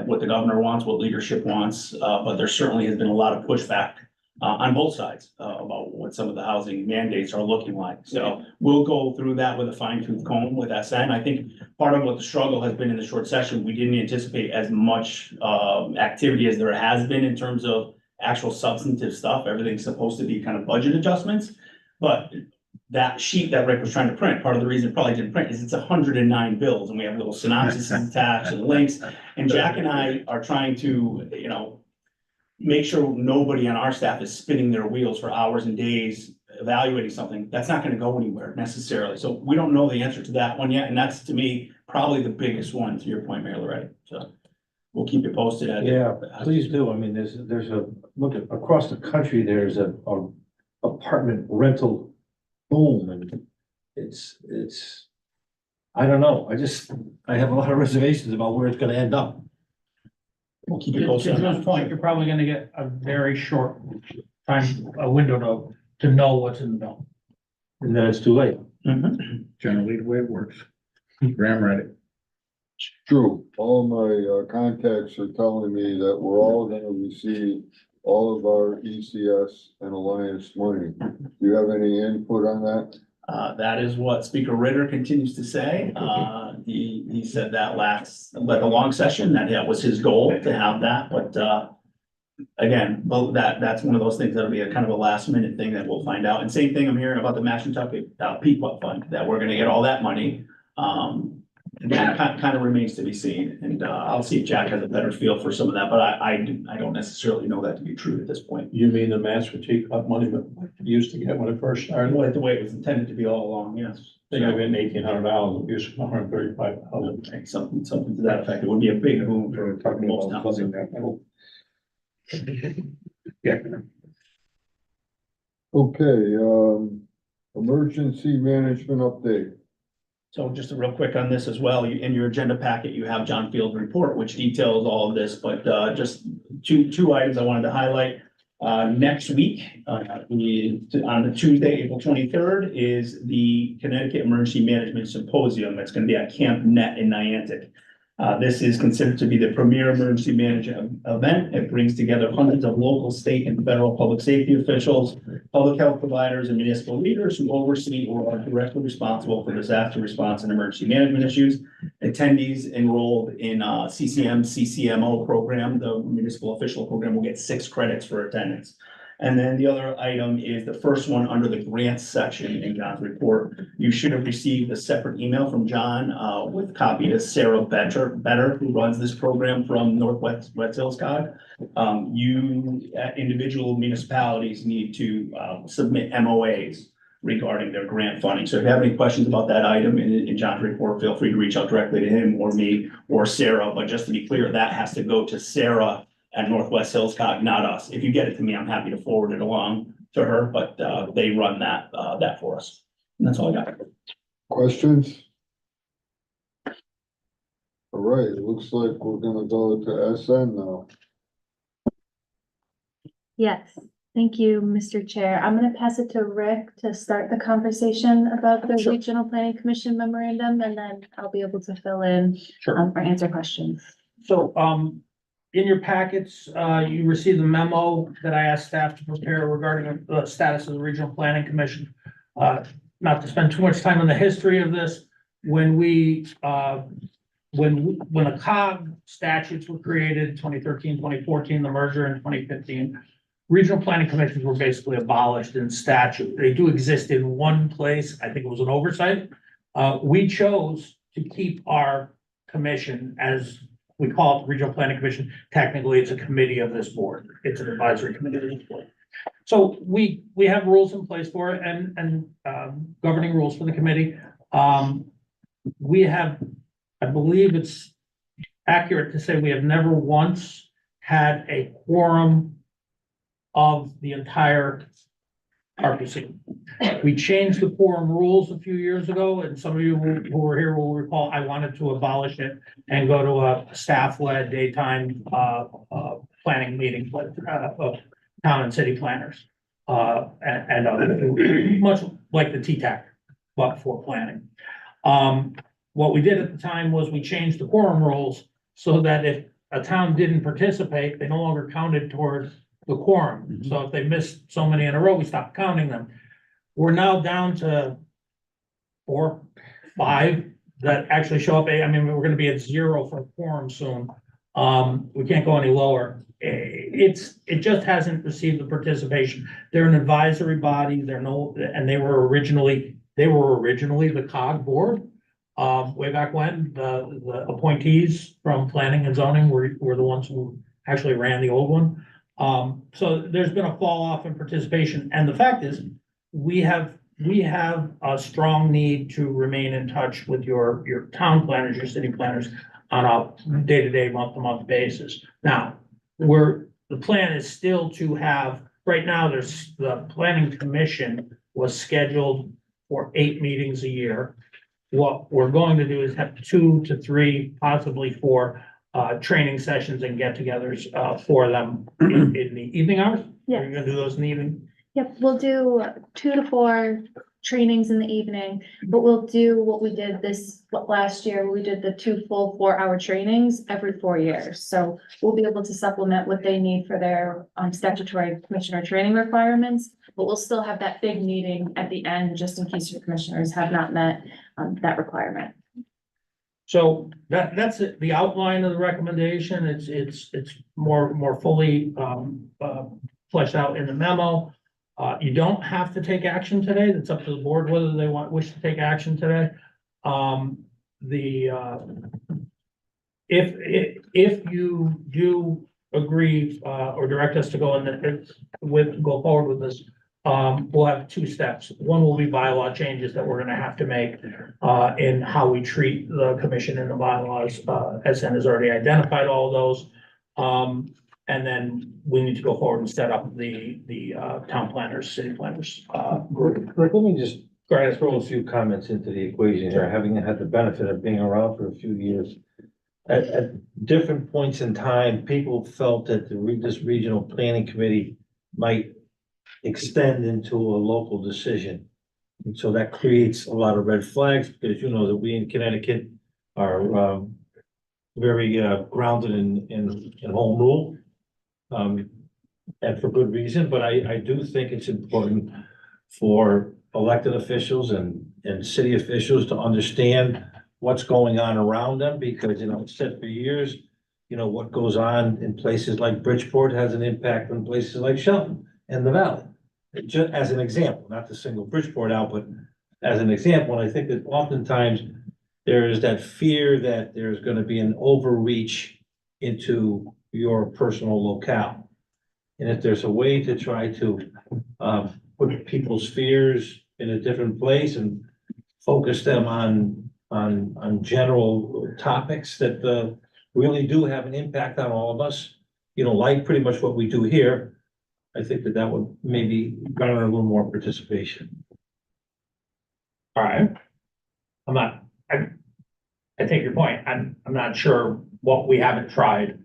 what the governor wants, what leadership wants, but there certainly has been a lot of pushback on both sides about what some of the housing mandates are looking like. So we'll go through that with a fine tooth comb with SN. I think part of what the struggle has been in the short session, we didn't anticipate as much activity as there has been in terms of actual substantive stuff. Everything's supposed to be kind of budget adjustments, but that sheet that Rick was trying to print, part of the reason it probably didn't print is it's 109 bills and we have little synopses attached and links. And Jack and I are trying to, make sure nobody on our staff is spinning their wheels for hours and days evaluating something. That's not going to go anywhere necessarily. So we don't know the answer to that one yet. And that's, to me, probably the biggest one, to your point, Mayor Loretti. So we'll keep you posted. Yeah, please do. I mean, there's a, look at, across the country, there's a apartment rental boom, and it's, I don't know. I have a lot of reservations about where it's gonna end up. We'll keep you To posted. on Drew's that. point, you're probably gonna get a very short a window to know what's in the bill. And then it's too late. Generally the way it works. Graham read it. True, all my contacts are telling me that we're all gonna receive all of our ECS and Alliance money. Do you have any input on that? That is what Speaker Ritter continues to say. He said that the long session, that was his goal to have that, but, again, well, that's one of those things that'll be a kind of a last minute thing that we'll find out. And same thing I'm hearing about the Mashantucket Pequot Fund, that we're gonna get all that money. Again, kind of remains to be seen, and I'll see if Jack has a better feel for some of that, but I don't necessarily know that to be true at this point. You mean the Master Teacup money that we used to get when it first started? The way it was intended to be all along, yes. They got $1,800, we used $135,000. Something to that effect. It would be a big boom for most towns. Yeah. Okay, emergency management update. So just a real quick on this as well, in your agenda packet, you have John Field's report, which details all of this, but just two items I wanted to highlight. Next week, on the Tuesday, April 23rd, is the Connecticut Emergency Management Symposium. It's gonna be at Camp Net in Niantic. This is considered to be the premier emergency management event. It brings together hundreds of local, state, and federal public safety officials, public health providers, and municipal leaders who oversee or are directly responsible for disaster response and emergency management issues. Attendees enrolled in CCMO program, the municipal official program, will get 6 credits for attendance. And then the other item is the first one under the grants section in John's report. You should have received a separate email from John with a copy to Sarah Better, who runs this program from Northwest NVCOG. Individual municipalities need to submit MOAs regarding their grant funding. So if you have any questions about that item in John's report, feel free to reach out directly to him or me or Sarah. But just to be clear, that has to go to Sarah at Northwest NVCOG, not us. If you get it to me, I'm happy to forward it along to her, but they run that for us. And that's all I got. Questions? All right, it looks like we're gonna go to SN now. Yes, thank you, Mr. Chair. I'm gonna pass it to Rick to start the conversation about the Regional Planning Commission memorandum, and then I'll be able to fill in or answer questions. So, in your packets, you received a memo that I asked staff to prepare regarding the status of the Regional Planning Commission. Not to spend too much time on the history of this, when the COG statutes were created, 2013, 2014, the merger in 2015, regional planning commissions were basically abolished in statute. They do exist in one place. I think it was an oversight. We chose to keep our commission, as we call it, the Regional Planning Commission. Technically, it's a committee of this board. It's an advisory committee of this board. So we have rules in place for it and governing rules for the committee. We have, I believe it's accurate to say we have never once had a quorum of the entire RPC. We changed the quorum rules a few years ago, and some of you who were here will recall, I wanted to abolish it and go to a staff-led daytime planning meeting of town and city planners. And much like the TTAC, but for planning. What we did at the time was we changed the quorum rules so that if a town didn't participate, they no longer counted towards the quorum. So if they missed so many in a row, we stopped counting them. We're now down to 4, 5 that actually show up. I mean, we're gonna be at 0 for quorum soon. We can't go any lower. It just hasn't received the participation. They're an advisory body. And they were originally the COG board. Way back when, the appointees from planning and zoning were the ones who actually ran the old one. So there's been a fall off in participation, and the fact is, we have a strong need to remain in touch with your town planners, your city planners on a day-to-day, month-to-month basis. Now, the plan is still to have, right now, the planning commission was scheduled for 8 meetings a year. What we're going to do is have 2 to 3, possibly 4 training sessions and get-togethers for them in the evening hours. Yeah. Are you gonna do those in the evening? Yep, we'll do 2 to 4 trainings in the evening, but we'll do what we did last year. We did the 2 full 4-hour trainings every 4 years. So we'll be able to supplement what they need for their statutory commissioner training requirements. But we'll still have that big meeting at the end, just in case your commissioners have not met that requirement. So that's it, the outline of the recommendation. It's more fully fleshed out in the memo. You don't have to take action today. That's up to the board whether they wish to take action today. If you do agree or direct us to go go forward with this, we'll have 2 steps. One will be bylaw changes that we're gonna have to make in how we treat the commission and the bylaws. SN has already identified all of those. And then we need to go forward and set up the town planners, city planners group. Rick, let me just Go ahead. throw a few comments into the equation here, having had the benefit of being around for a few years. At different points in time, people felt that this regional planning committee might extend into a local decision. And so that creates a lot of red flags, because you know that we in Connecticut are very grounded in home rule. And for good reason, but I do think it's important for elected officials and city officials to understand what's going on around them, because, you know, it's said for years, you know, what goes on in places like Bridgeport has an impact on places like Shelton and the Valley. Just as an example, not to single Bridgeport out, but as an example, and I think that oftentimes there is that fear that there's gonna be an overreach into your personal locale. And if there's a way to try to put people's fears in a different place and focus them on general topics that really do have an impact on all of us, you know, like pretty much what we do here, I think that would maybe garner a little more participation. All right. I take your point. I'm not sure what we haven't tried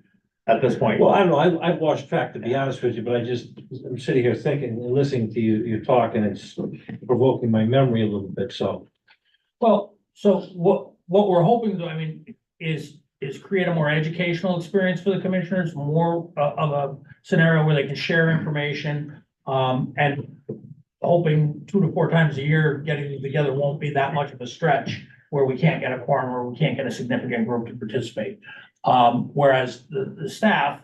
at this point. Well, I don't know, I've lost track, to be honest with you, but I'm sitting here thinking and listening to you talk, and it's provoking my memory a little bit, so. Well, so what we're hoping to do, I mean, is create a more educational experience for the commissioners, more of a scenario where they can share information, and hoping 2 to 4 times a year, getting together won't be that much of a stretch where we can't get a quorum or we can't get a significant group to participate. Whereas the staff,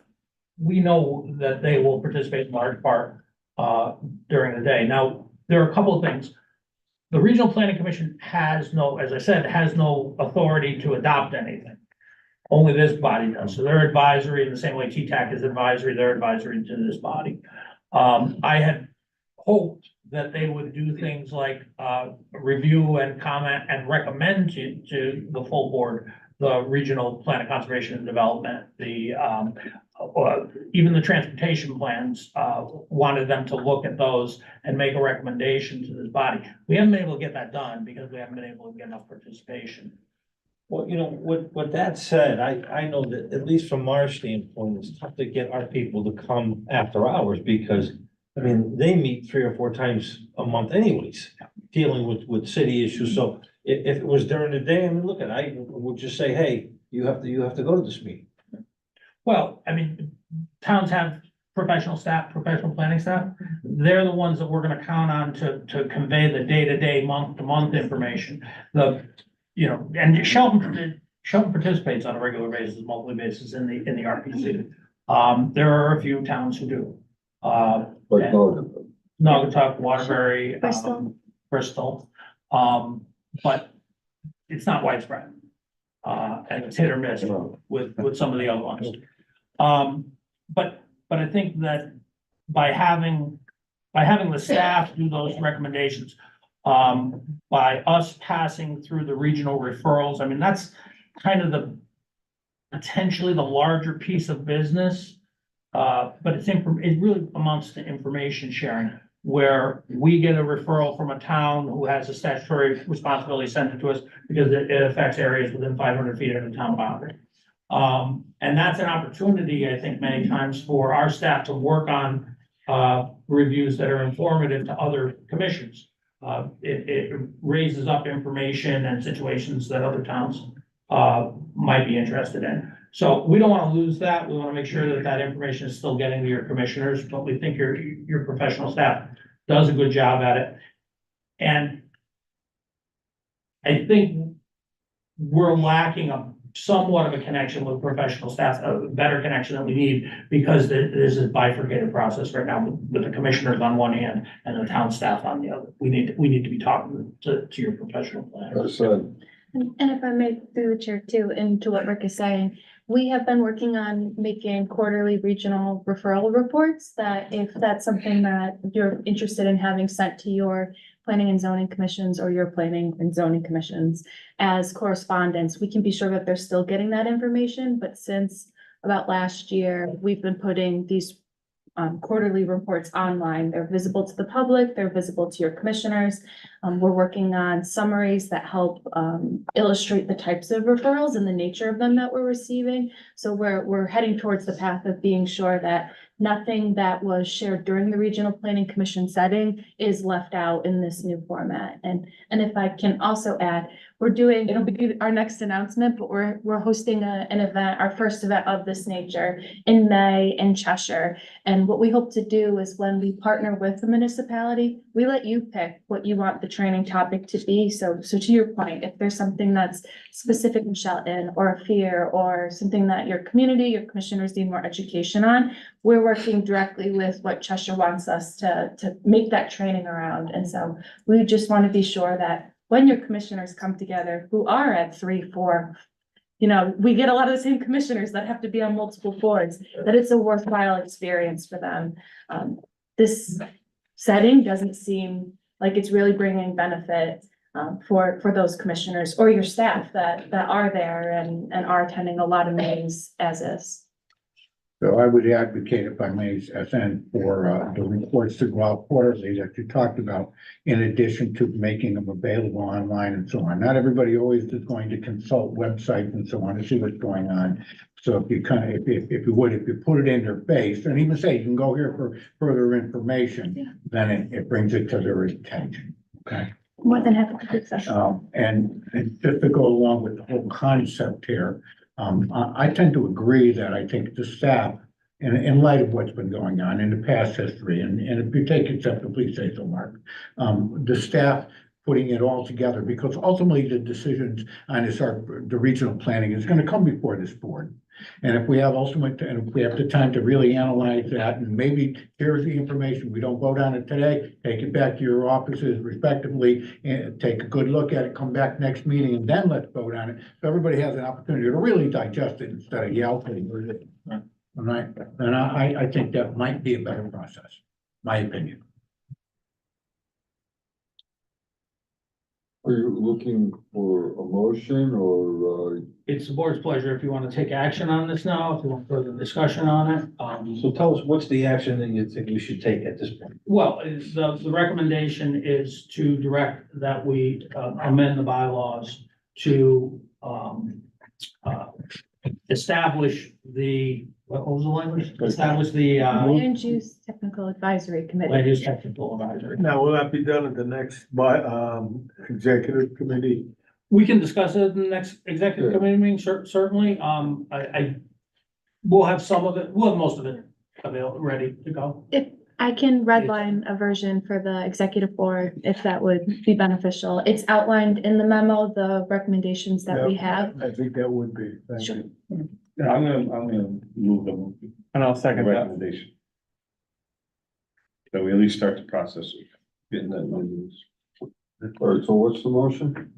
we know that they will participate in large part during the day. Now, there are a couple of things. The Regional Planning Commission has no, as I said, has no authority to adopt anything. Only this body does. So they're advisory in the same way TTAC is advisory, they're advisory to this body. I had hoped that they would do things like review and comment and recommend to the full board the regional plan of conservation and development, even the transportation plans, wanted them to look at those and make a recommendation to this body. We haven't been able to get that done because we haven't been able to get enough participation. Well, you know, with that said, I know that at least from our standpoint, it's tough to get our people to come after hours, because I mean, they meet 3 or 4 times a month anyways, dealing with city issues. So if it was during the day, I mean, look, I would just say, hey, you have to go to this meeting. Well, I mean, towns have professional staff, professional planning staff. They're the ones that we're gonna count on to convey the day-to-day, month-to-month information. And Shelton participates on a regular basis, monthly basis in the RPC. There are a few towns who do. Like Naugatuck, Waterbury, Bristol. But it's not widespread. And it's hit or miss with some of the other ones. But I think that by having the staff do those recommendations, by us passing through the regional referrals, I mean, that's kind of potentially the larger piece of business. But it really amounts to information sharing, where we get a referral from a town who has a statutory responsibility sent it to us because it affects areas within 500 feet of the town boundary. And that's an opportunity, I think, many times for our staff to work on reviews that are informative to other commissions. it raises up information and situations that other towns, might be interested in. So we don't want to lose that. We want to make sure that that information is still getting to your commissioners, but we think your professional staff does a good job at it. And I think we're lacking somewhat of a connection with professional staff, a better connection that we need, because there's a bifurcated process right now with the commissioners on one hand and the town staff on the other. We need to be talking to your professional planners. And if I may, through the chair too, and to what Rick is saying, we have been working on making quarterly regional referral reports that if that's something that you're interested in having sent to your planning and zoning commissions or your planning and zoning commissions as correspondence, we can be sure that they're still getting that information. But since about last year, we've been putting these quarterly reports online. They're visible to the public, they're visible to your commissioners. We're working on summaries that help illustrate the types of referrals and the nature of them that we're receiving. So we're heading towards the path of being sure that nothing that was shared during the Regional Planning Commission setting is left out in this new format. And if I can also add, it'll be our next announcement, but we're hosting an event, our first event of this nature in May in Cheshire. And what we hope to do is when we partner with the municipality, we let you pick what you want the training topic to be. So to your point, if there's something that's specific in Shelton or a fear or something that your community, your commissioners need more education on, we're working directly with what Cheshire wants us to make that training around. And so we just want to be sure that when your commissioners come together, who are at 3, 4, we get a lot of the same commissioners that have to be on multiple boards, that it's a worthwhile experience for them. This setting doesn't seem like it's really bringing benefit for those commissioners or your staff that are there and are attending a lot of meetings as is. So I would advocate, if I may, SN, for the reports to go out quarterly that you talked about, in addition to making them available online and so on. Not everybody always is going to consult websites and so on to see what's going on. So if you if you put it in their face, and even say you can go here for further information, then it brings it to their attention, okay? More than happy to do so. And just to go along with the whole concept here, I tend to agree that I think the staff, in light of what's been going on in the past history, and if you take exception, please say so, Mark, the staff putting it all together, because ultimately the decisions on the regional planning is going to come before this board. And if we have and if we have the time to really analyze that, and maybe here's the information, we don't vote on it today, take it back to your offices respectively, and take a good look at it, come back next meeting, and then let's vote on it. So everybody has an opportunity to really digest it instead of yelling. All right, and I think that might be a better process, my opinion. Are you looking for a motion or, It's the board's pleasure if you want to take action on this now, if you want further discussion on it. So tell us, what's the action that you think we should take at this point? Well, the recommendation is to direct that we amend the bylaws to establish what was the language? Establish the Land Use Technical Advisory Committee. land use technical advisory. Now, will that be done at the next executive committee? We can discuss it in the next executive committee meeting, certainly. We'll have some of it, we'll have most of it available, ready to go. If I can redline a version for the executive board, if that would be beneficial. It's outlined in the memo, the recommendations that we have. I think that would be. Thank Sure. you. Yeah, I'm gonna move them. And I'll second The that. recommendation. So we at least start the process of getting that news. all right, so what's the motion?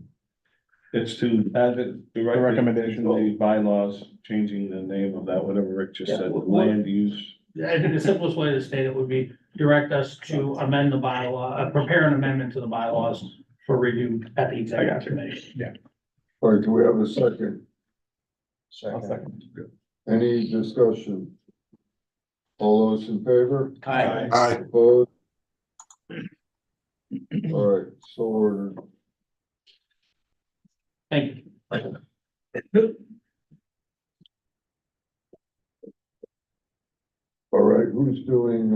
It's to add it, the recommendation, the bylaws, changing the name of that, whatever Rick just Yeah, said, what- land use. I think the simplest way to state it would be direct us to amend the bylaw, prepare an amendment to the bylaws for review at the executive committee. Yeah. All right, do we have a second? Second. Any discussion? All those in favor? Aye. Opposed? All right, so ordered. Thank you. All right, who's doing,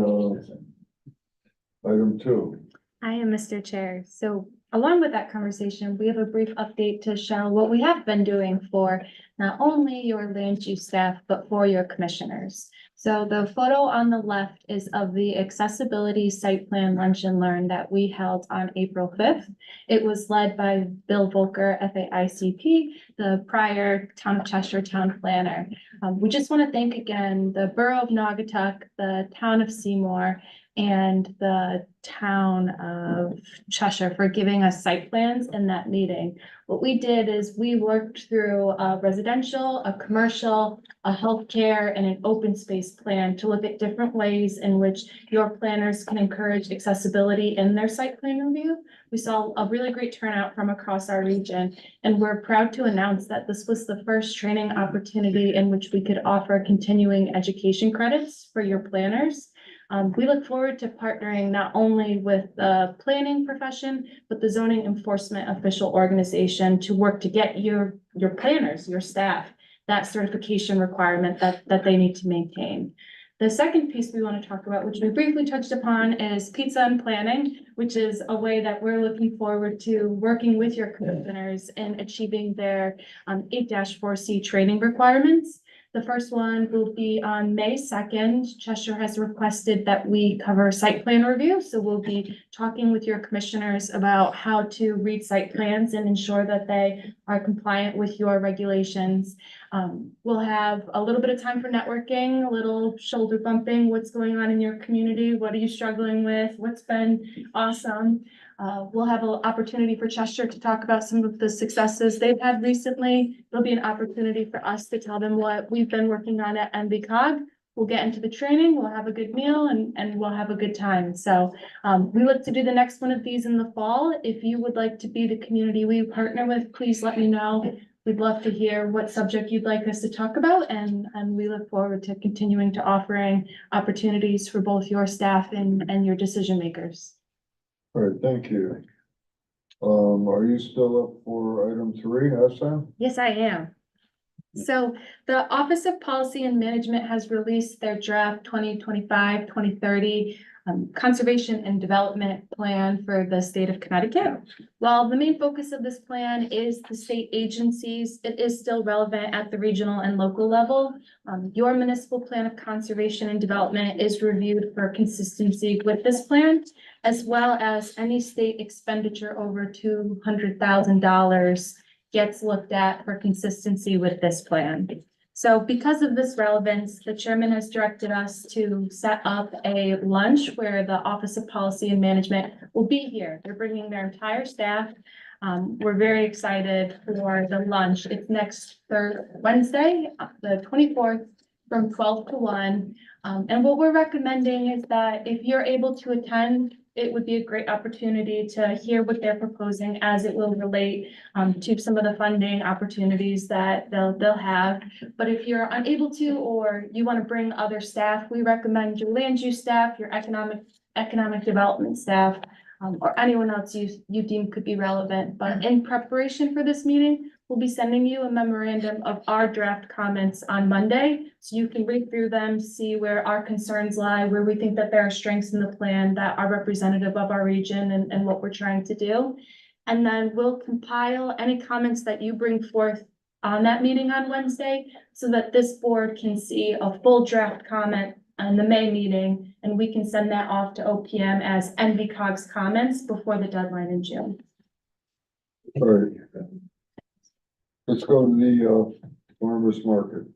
item 2? I am Mr. Chair. So along with that conversation, we have a brief update to show what we have been doing for not only your land use staff, but for your commissioners. So the photo on the left is of the accessibility site plan lunch and learn that we held on April 5th. It was led by Bill Volker, FAICP, the prior Town of Cheshire town planner. We just want to thank again the Borough of Naugatuck, the Town of Seymour, and the Town of Cheshire for giving us site plans in that meeting. What we did is we worked through a residential, a commercial, a healthcare, and an open space plan to look at different ways in which your planners can encourage accessibility in their site plan review. We saw a really great turnout from across our region, and we're proud to announce that this was the first training opportunity in which we could offer continuing education credits for your planners. We look forward to partnering not only with the planning profession, but the zoning enforcement official organization to work to get your planners, your staff, that certification requirement that they need to maintain. The second piece we want to talk about, which we briefly touched upon, is pizza and planning, which is a way that we're looking forward to working with your commissioners in achieving their 8-4C training requirements. The first one will be on May 2nd. Cheshire has requested that we cover site plan review. So we'll be talking with your commissioners about how to read site plans and ensure that they are compliant with your regulations. We'll have a little bit of time for networking, a little shoulder bumping, what's going on in your community, what are you struggling with, what's been awesome. We'll have an opportunity for Cheshire to talk about some of the successes they've had recently. There'll be an opportunity for us to tell them what we've been working on at NVCOG. We'll get into the training, we'll have a good meal, and we'll have a good time. So we look to do the next one of these in the fall. If you would like to be the community we partner with, please let me know. We'd love to hear what subject you'd like us to talk about, and we look forward to continuing to offering opportunities for both your staff and your decision makers. All right, thank you. Are you still up for item 3, Sam? Yes, I am. So the Office of Policy and Management has released their draft 2025-2030 conservation and development plan for the state of Connecticut. While the main focus of this plan is the state agencies, it is still relevant at the regional and local level. Your municipal plan of conservation and development is reviewed for consistency with this plan, as well as any state expenditure over $200,000 gets looked at for consistency with this plan. So because of this relevance, the chairman has directed us to set up a lunch where the Office of Policy and Management will be here. They're bringing their entire staff. We're very excited for the lunch. It's next Wednesday, the 24th, from 12 to 1. And what we're recommending is that if you're able to attend, it would be a great opportunity to hear what they're proposing as it will relate to some of the funding opportunities that they'll have. But if you're unable to, or you want to bring other staff, we recommend your land use staff, your economic development staff, or anyone else you deem could be relevant. But in preparation for this meeting, we'll be sending you a memorandum of our draft comments on Monday. So you can read through them, see where our concerns lie, where we think that there are strengths in the plan that are representative of our region and what we're trying to do. And then we'll compile any comments that you bring forth on that meeting on Wednesday so that this board can see a full draft comment on the May meeting, and we can send that off to OPM as NVCOG's comments before the deadline in June. All right. Let's go to the farmer's market.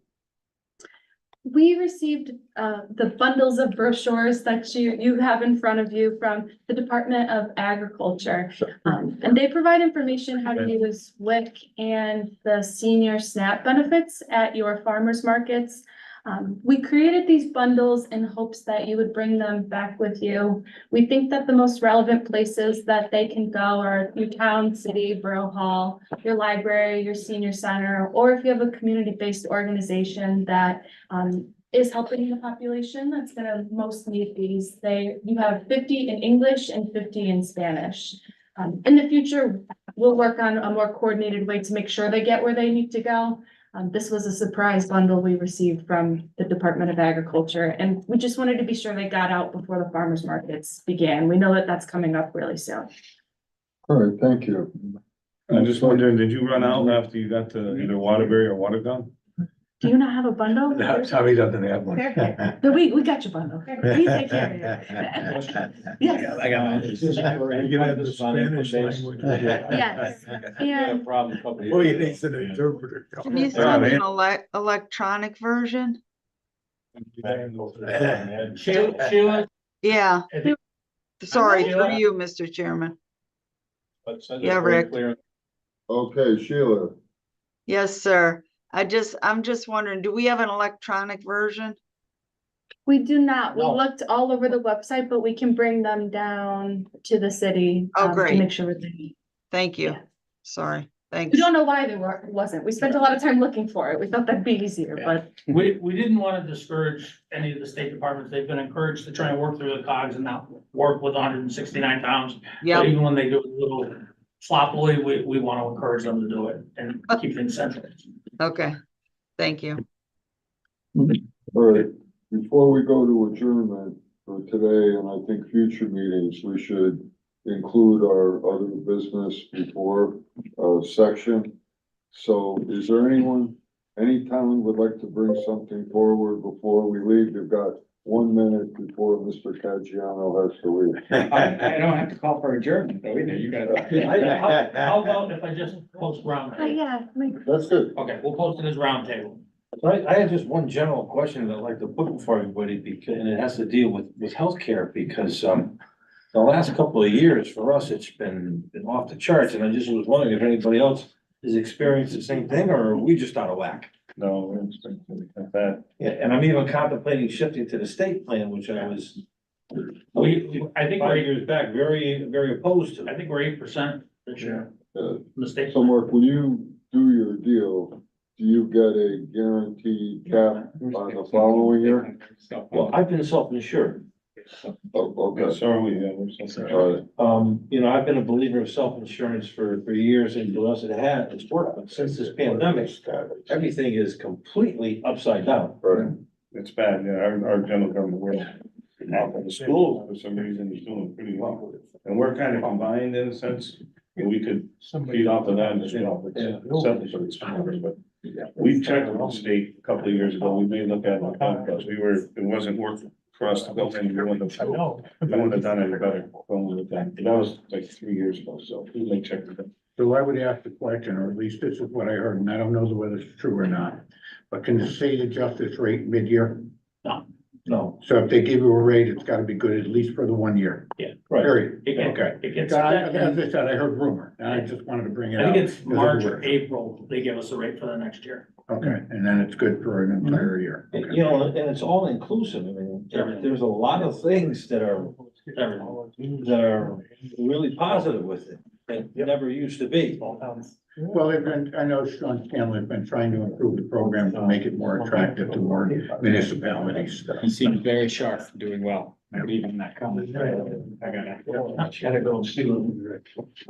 We received the bundles of brochures that you have in front of you from the Department of Agriculture. And they provide information how to use WIC and the senior SNAP benefits at your farmers markets. We created these bundles in hopes that you would bring them back with you. We think that the most relevant places that they can go are your town, city, borough hall, your library, your senior center, or if you have a community-based organization that is helping the population that's gonna most need these. You have 50 in English and 50 in Spanish. In the future, we'll work on a more coordinated way to make sure they get where they need to go. This was a surprise bundle we received from the Department of Agriculture, and we just wanted to be sure they got out before the farmers markets began. We know that that's coming up really soon. All right, thank you. I'm just wondering, did you run out after you got to either Waterbury or Watergun? Do you not have a bundle? No, Tommy doesn't have one. Fair. No, we got your bundle. We take care of you. Yes, I got You can have the Spanish language. yes. And Problem. Boy, you need an interpreter. Can you send an electronic version? Sheila, Yeah, sorry, Sheila? through you, Mr. Chairman. Yeah, Rick. Okay, Sheila, Yes, sir. I'm just wondering, do we have an electronic version? we do not, we No. looked all over the website, but we can bring them down to the city. Oh, To great. make sure that they meet. Thank you. Yeah. Sorry, We thanks. don't know why wasn't. We spent a lot of time looking for it. We thought that'd be easier, but we didn't want to discourage any of the state departments. They've been encouraged to try and work through the cogs and not work with 169 towns. But Yep, even when they do it a little sloppily, we want to encourage them to do it and keep things central. okay. Thank you. all right, before we go to adjournment for today, and I think future meetings, we should include our other business before, section. So is there anyone, any town would like to bring something forward before we leave? You've got 1 minute before Mr. Caggiano has to leave. I don't have to call for adjournment, though, either. You guys. How about if I just post round? yeah, That's good. Okay, we'll post it as round table. I had just one general question that I'd like to put before everybody, because, and it has to deal with healthcare, because, the last couple of years for us, it's been off the charts, and I just was wondering if anybody else has experienced the same thing, or are we just out of whack? No, it's bad. Yeah, and I'm even contemplating shifting to the state plan, which I was. I think 5 we're, years back, very, very opposed to. I think we're 8% this year. Mistake. So Mark, when you do your deal, do you get a guaranteed cap on the following year? Well, I've been self-insured. Oh, Okay, okay. sorry, we, we're so All sorry. You know, I've been a believer of self-insurance for years, and for us, it's worked, but since this pandemic, everything is completely upside down. Right. It's bad, yeah, our general government, the school, for some reason, is doing pretty well. And we're kind of combined in a sense, and we could feed off of that, and, you know, it's self-insurance, but we checked with the state a couple of years ago, we may look at it, because it wasn't working for us to go in, we wouldn't have done any better going with that. That was like 3 years ago, so we may check with them. So I would ask the question, or at least this is what I heard, and I don't know whether it's true or not. But can the state adjust this rate mid-year? No, So if they give you a rate, it's gotta be good at least for the 1 year. right. Period. It gets- Okay. It gets, As I said, I heard rumor, and I just wanted to bring it I up. think it's March or April, they give us a rate for the next year. Okay, and then it's good for an entire year. Okay. You know, and it's all inclusive, I mean, there's a lot of things that are really positive with it, that never used to be. Well, I know Sean Stanley's been trying to improve the program to make it more attractive to more municipalities. He seems very sharp, doing well. I believe in that comment. I gotta go see.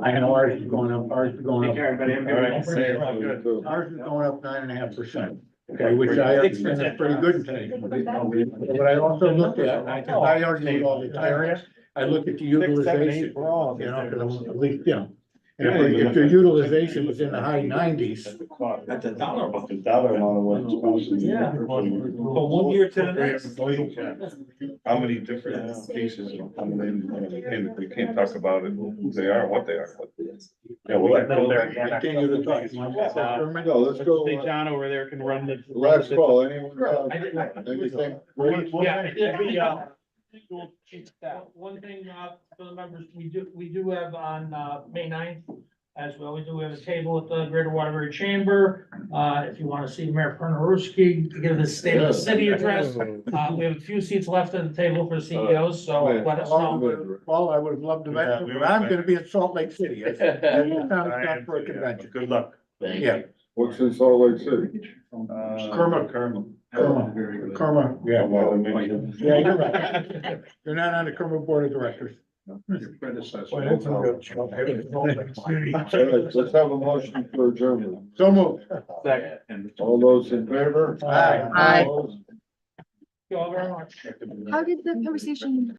I know ours is going up, ours is going up. everybody. Have a good All one. right, say it, good. Ours is going up 9.5%. Okay, which I understand is pretty good in today's. But I also looked at, I argue with all the time, I look at the utilization, you know, because I'm at least, you know. And if your utilization was in the high 90s, At the dollar amount. The dollar amount of what it's supposed to be. Yeah. From 1 year to the next. How many different cases are coming in, and we can't talk about it, who they are, what they are. Yeah, we got. continue to talk. No, let's go. John over there can run the. Last call, anyone got anything? Yeah, one thing, for the members, we do have on, May 9th, as well, we do have a table at the Greater Waterbury Chamber. If you want to see Mayor Pernaruski give his state of the city address, we have a few seats left at the table for CEOs, so let us know. Paul, I would have loved to mention, but I'm gonna be in Salt Lake City. That's the town stop for a convention. Good luck. Yeah. What's in Salt Lake City? Kerma. Kerma, yeah. Well, maybe. Yeah, you're right. You're not on the Kerma Board of Directors. Your predecessor. All right, let's have a motion for adjournment. So moved. All those in favor? Aye. Aye. Opposed? Thank you all very much. How did the conversation